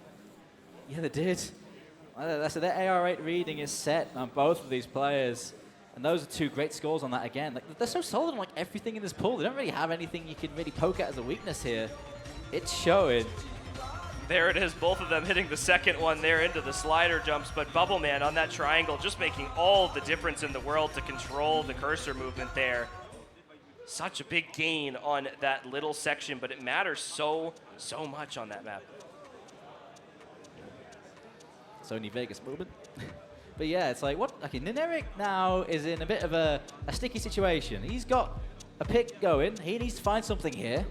Yeah, they did. So their AR rate reading is set on both of these players. And those are 2 great scores on that again. Like, they're so solid on like everything in this pool. They don't really have anything you can really poke at as a weakness here. It's showing. There it is, both of them hitting the second one there into the slider jumps, but Bubbleman on that triangle just making all the difference in the world to control the cursor movement there. Such a big gain on that little section, but it matters so much on that map. Sony Vegas movement. But yeah, it's like, okay, NINERIK now is in a bit of a sticky situation. He's got a pick going. He needs to find something here.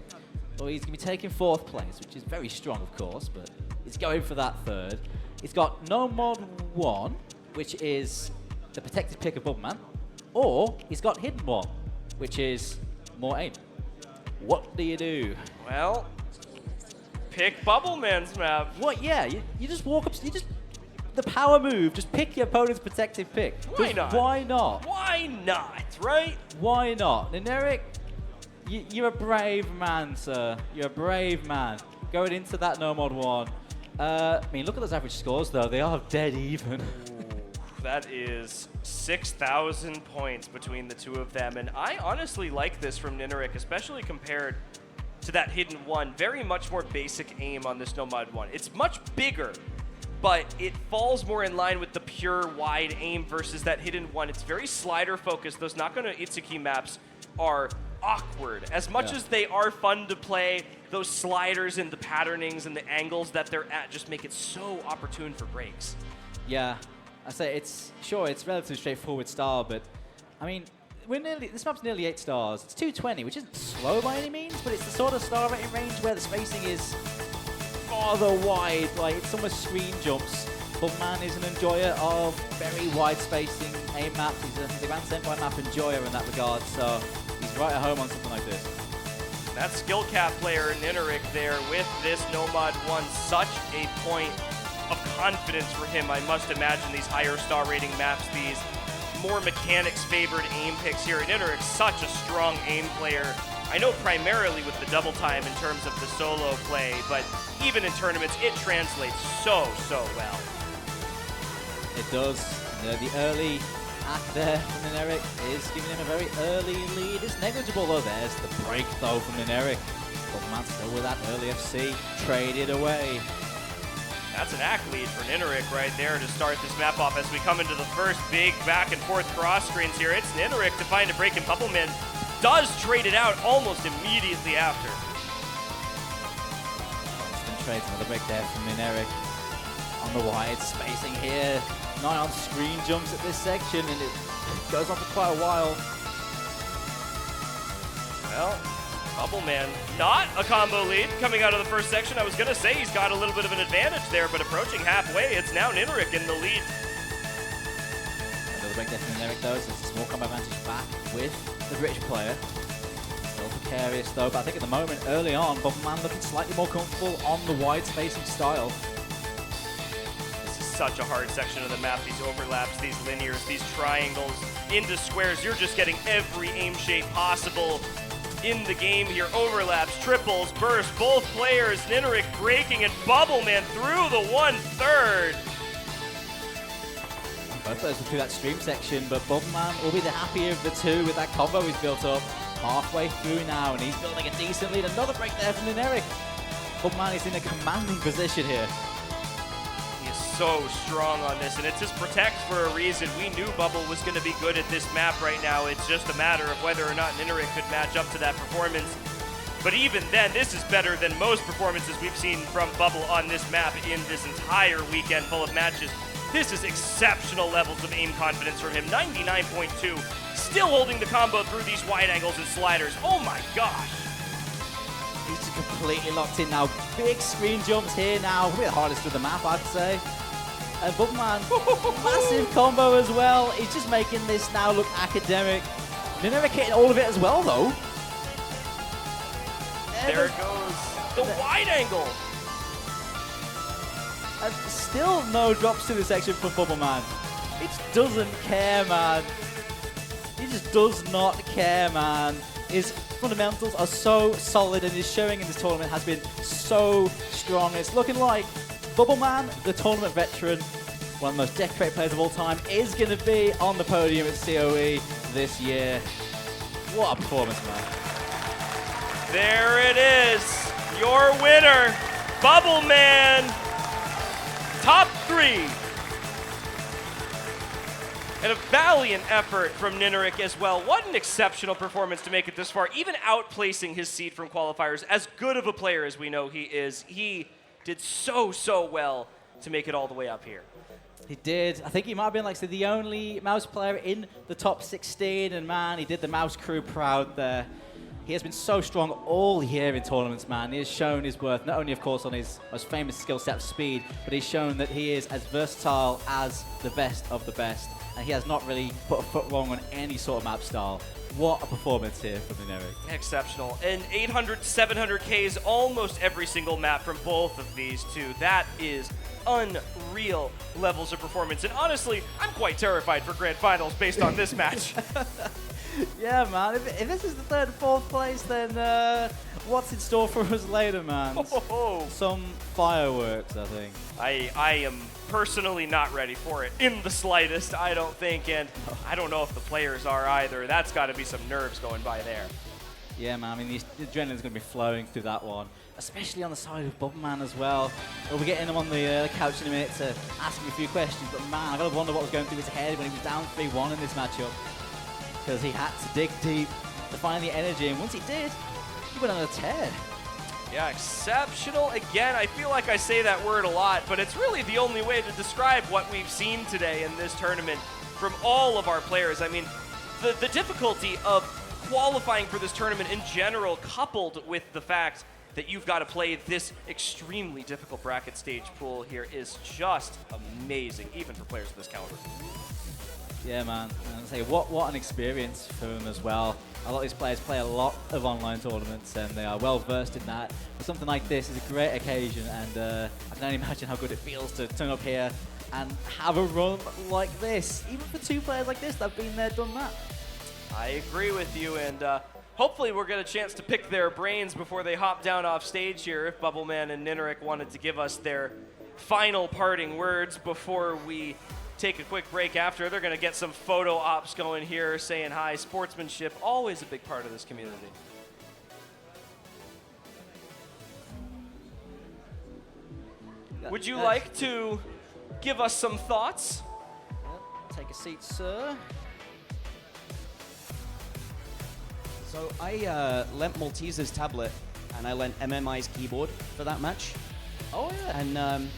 Or he's going to be taking 4th place, which is very strong, of course, but he's going for that 3rd. He's got no mod 1, which is the protected pick of Bubbleman, or he's got hidden 1, which is more aim. What do you do? Well, pick Bubbleman's map. What? Yeah, you just walk up, the power move, just pick your opponent's protective pick. Why not? Why not? Why not, right? Why not? NINERIK, you're a brave man, sir. You're a brave man. Going into that no mod 1. I mean, look at those average scores, though. They are dead even. That is 6,000 points between the two of them, and I honestly like this from NINERIK, especially compared to that Hidden One. Very much more basic aim on this Nomad One. It's much bigger, but it falls more in line with the pure wide aim versus that Hidden One. It's very slider focused. Those Nakano Itsuki maps are awkward. As much as they are fun to play, those sliders and the patternings and the angles that they're at just make it so opportune for breaks. Yeah, I say it's relatively straightforward style, but I mean, this map's nearly 8 stars. It's 220, which isn't slow by any means, but it's the sort of star rating range where the spacing is farther wide, like it's almost screen jumps. Bubbleman is an enjoyer of very wide spacing aim maps. He's a Grand Senpai map enjoyer in that regard, so he's right at home on something like this. That skill cap player NINERIK there with this Nomad One, such a point of confidence for him. I must imagine these higher star rating maps, these more mechanics favored aim picks here. NINERIK, such a strong aim player. I know primarily with the double time in terms of the solo play, but even in tournaments, it translates so well. It does. The early act there from NINERIK is giving him a very early lead. It's negligible though. There's the break though from NINERIK. Bubbleman still with that early FC. Traded away. That's an act lead for NINERIK right there to start this map off as we come into the first big back and forth cross screens here. It's NINERIK to find a break, and Bubbleman does trade it out almost immediately after. Instant trades, another break there from NINERIK. On the wide spacing here. 9 on screen jumps at this section, and it goes on for quite a while. Well, Bubbleman, not a combo lead coming out of the first section. I was going to say he's got a little bit of an advantage there, but approaching halfway, it's now NINERIK in the lead. Another break there from NINERIK though, so it's a small combo advantage back with the British player. Still precarious though, but I think at the moment, early on, Bubbleman looking slightly more comfortable on the wide spacing style. Such a hard section of the map, these overlaps, these linears, these triangles into squares. You're just getting every aim shape possible in the game here. Overlaps, triples, bursts, both players, NINERIK breaking and Bubbleman through the 1/3. Both players will through that stream section, but Bubbleman will be the happier of the two with that combo he's built up halfway through now, and he's building a decent lead. Another break there from NINERIK. Bubbleman is in a commanding position here. So strong on this, and it's his protect for a reason. We knew Bubble was going to be good at this map right now. It's just a matter of whether or not NINERIK could match up to that performance. But even then, this is better than most performances we've seen from Bubble on this map in this entire weekend full of matches. This is exceptional levels of aim confidence from him. 99.2, still holding the combo through these wide angles and sliders. Oh my gosh. He's just completely locked in now. Big screen jumps here now. Probably the hardest of the map, I'd say. And Bubbleman, massive combo as well. He's just making this now look academic. NINERIK hitting all of it as well, though. There it goes. The wide angle. And still no drops to the section for Bubbleman. He just doesn't care, man. He just does not care, man. His fundamentals are so solid, and his showing in this tournament has been so strong. It's looking like Bubbleman, the tournament veteran, one of the most decorated players of all time, is going to be on the podium at COE this year. What a performance, man. There it is, your winner, Bubbleman, top 3. And a valiant effort from NINERIK as well. What an exceptional performance to make it this far, even outplacing his seed from qualifiers. As good of a player as we know he is, he did so well to make it all the way up here. He did. I think he might have been like the only Mouse player in the top 16, and man, he did the Mouse crew proud there. He has been so strong all year in tournaments, man. He has shown his worth, not only, of course, on his most famous skill set, speed, but he's shown that he is as versatile as the best of the best, and he has not really put a foot wrong on any sort of map style. What a performance here from NINERIK. Exceptional. And 800, 700Ks, almost every single map from both of these two. That is unreal levels of performance. And honestly, I'm quite terrified for Grand Finals based on this match. Yeah, man. If this is the 3rd and 4th place, then What's in store for us later, man? Some fireworks, I think. I am personally not ready for it in the slightest, I don't think, and I don't know if the players are either. That's got to be some nerves going by there. Yeah, man, I mean, the adrenaline's going to be flowing through that one, especially on the side of Bubbleman as well. We'll be getting him on the couch in a minute to ask him a few questions, but man, I got to wonder what was going through his head when he was down 3-1 in this matchup, because he had to dig deep to find the energy, and once he did, he went on a tear. Yeah, exceptional. Again, I feel like I say that word a lot, but it's really the only way to describe what we've seen today in this tournament from all of our players. I mean, the difficulty of qualifying for this tournament in general, coupled with the fact that you've got to play this extremely difficult bracket stage pool here, is just amazing, even for players of this caliber. Yeah, man. And I say, what an experience for them as well. A lot of these players play a lot of online tournaments, and they are well versed in that. But something like this is a great occasion, and I can only imagine how good it feels to turn up here and have a run like this. Even for two players like this that have been there, done that. I agree with you, and hopefully we'll get a chance to pick their brains before they hop down off stage here, if Bubbleman and NINERIK wanted to give us their final parting words before we take a quick break after. They're going to get some photo ops going here, saying hi. Sportsmanship, always a big part of this community. Would you like to give us some thoughts? Yep. Take a seat, sir. So I lent Maltese's tablet and I lent MMI's keyboard for that match. Oh, yeah. And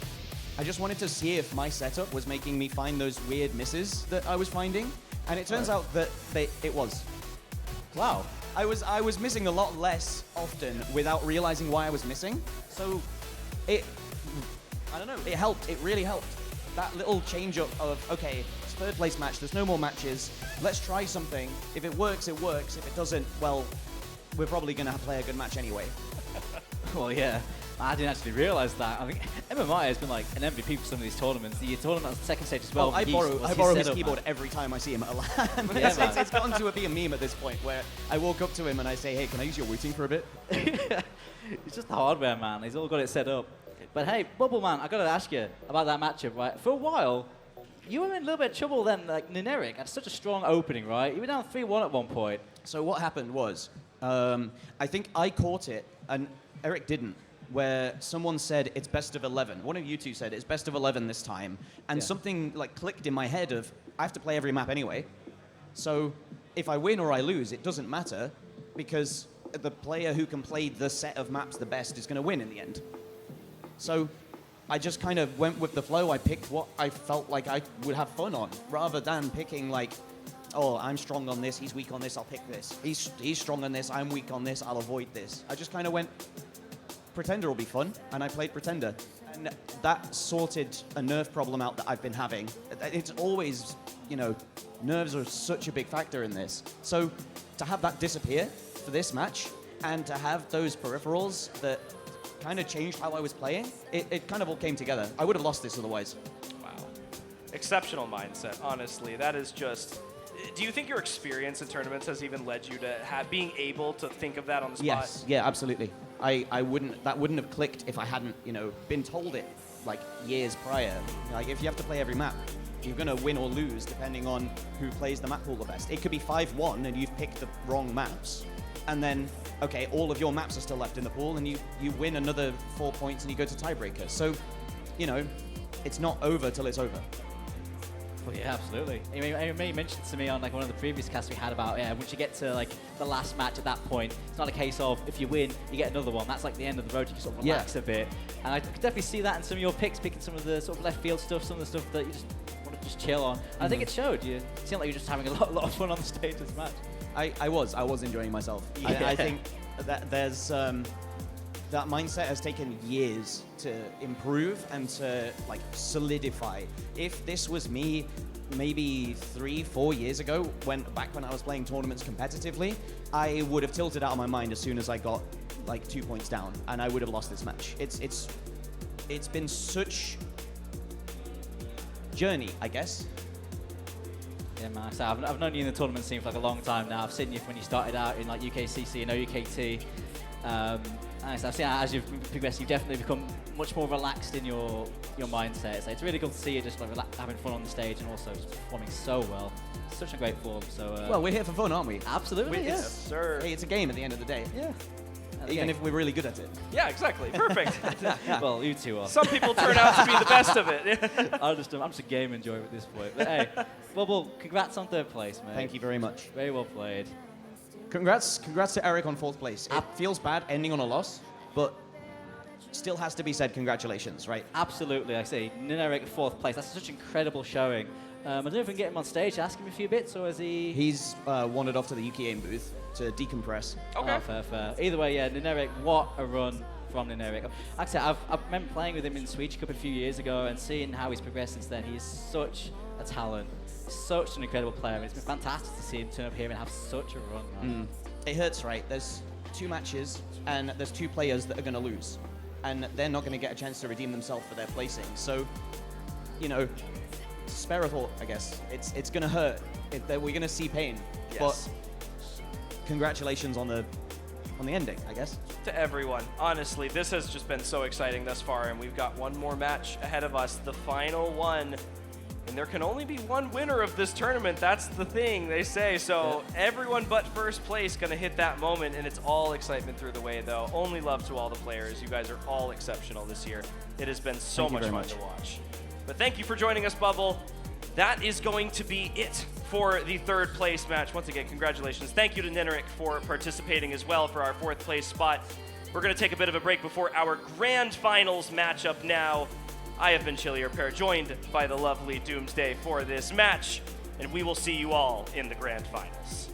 I just wanted to see if my setup was making me find those weird misses that I was finding. And it turns out that it was. Wow. I was missing a lot less often without realizing why I was missing. So I don't know, it helped. It really helped. That little change up of, okay, it's third place match, there's no more matches. Let's try something. If it works, it works. If it doesn't, well, we're probably going to play a good match anyway. Well, yeah. I didn't actually realize that. I think MMI has been like an MVP for some of these tournaments. The tournament on the second stage as well. I borrow his keyboard every time I see him at a LAN. Yeah, it's gotten to be a meme at this point where I walk up to him and I say, hey, can I use your routing for a bit? He's just the hardware man. He's all got it set up. But hey, Bubbleman, I got to ask you about that matchup, right? For a while, you were in a little bit of trouble then. Like NINERIK had such a strong opening, right? You were down 3-1 at one point. So what happened was, I think I caught it and Eric didn't, where someone said it's best of 11. One of you two said it's best of 11 this time, and something like clicked in my head of I have to play every map anyway. So if I win or I lose, it doesn't matter because the player who can play the set of maps the best is going to win in the end. So I just kind of went with the flow. I picked what I felt like I would have fun on, rather than picking like, oh, I'm strong on this, he's weak on this, I'll pick this. He's strong on this, I'm weak on this, I'll avoid this. I just kind of went, Pretender will be fun, and I played Pretender. And that sorted a nerve problem out that I've been having. It's always, you know, nerves are such a big factor in this. So to have that disappear for this match, and to have those peripherals that kind of changed how I was playing, it kind of all came together. I would have lost this otherwise. Wow. Exceptional mindset, honestly. That is just... Do you think your experience in tournaments has even led you to being able to think of that on the spot? Yes, yeah, absolutely. That wouldn't have clicked if I hadn't, you know, been told it like years prior. Like if you have to play every map, you're gonna win or lose depending on who plays the map pool the best. It could be 5-1 and you've picked the wrong maps. And then, okay, all of your maps are still left in the pool and you win another 4 points and you go to tiebreaker. So, you know, it's not over till it's over. Well, yeah, absolutely. You mentioned to me on like one of the previous casts we had about, once you get to like the last match at that point, it's not a case of if you win, you get another one. That's like the end of the road. You can sort of relax a bit. And I could definitely see that in some of your picks, picking some of the sort of left field stuff, some of the stuff that you just want to just chill on. And I think it showed. You seemed like you were just having a lot of fun on the stage this match. I was enjoying myself. Yeah. I think that there's that mindset has taken years to improve and to like solidify. If this was me maybe 3-4 years ago, back when I was playing tournaments competitively, I would have tilted out of my mind as soon as I got like 2 points down, and I would have lost this match. It's been such journey, I guess. Yeah, man. So I've known you in the tournament scene for like a long time now. I've seen you when you started out in like UKCC and OUKT. I've seen as you've progressed, you've definitely become much more relaxed in your mindset. So it's really cool to see you just like having fun on the stage and also just performing so well. Such a great form. So Well, we're here for fun, aren't we? absolutely, Yes, yes. sir. Hey, it's a game at the end of the day. Yeah. Even if we're really good at it. Yeah, exactly. Perfect. Well, you two are. Some people turn out to be the best of it. I'm just a game enjoyer at this point. But hey, Bubble, congrats on 3rd place, mate. Thank you very much. Very well played. Congrats to Eric on 4th place. It feels bad ending on a loss, but still has to be said congratulations, right? Absolutely, I see. NINERIK 4th place. That's such incredible showing. I don't know if we can get him on stage, ask him a few bits, or is he... He's wandered off to the Yuki aim booth to decompress. Okay. Oh, fair. Either way, yeah, NINERIK, what a run from NINERIK. Actually, I remember playing with him in Swedish Cup a few years ago and seeing how he's progressed since then. He is such a talent, such an incredible player. And it's been fantastic to see him turn up here and have such a run, man. It hurts, right? There's 2 matches, and there's 2 players that are going to lose. And they're not going to get a chance to redeem themselves for their placing. So, you know, spare a thought, I guess. It's going to hurt. We're going to see pain. Yes. But congratulations on the ending, I guess. To everyone. Honestly, this has just been so exciting thus far, and we've got one more match ahead of us, the final one. And there can only be one winner of this tournament. That's the thing they say. So everyone but 1st place going to hit that moment, and it's all excitement through the way, though. Only love to all the players. You guys are all exceptional this year. It has been so much fun to watch. But thank you for joining us, Bubble. That is going to be it for the 3rd place match. Once again, congratulations. Thank you to NINERIK for participating as well for our 4th place spot. We're going to take a bit of a break before our grand finals matchup now. I have been Chili Repair, joined by the lovely Doomsday for this match, and we will see you all in the grand finals.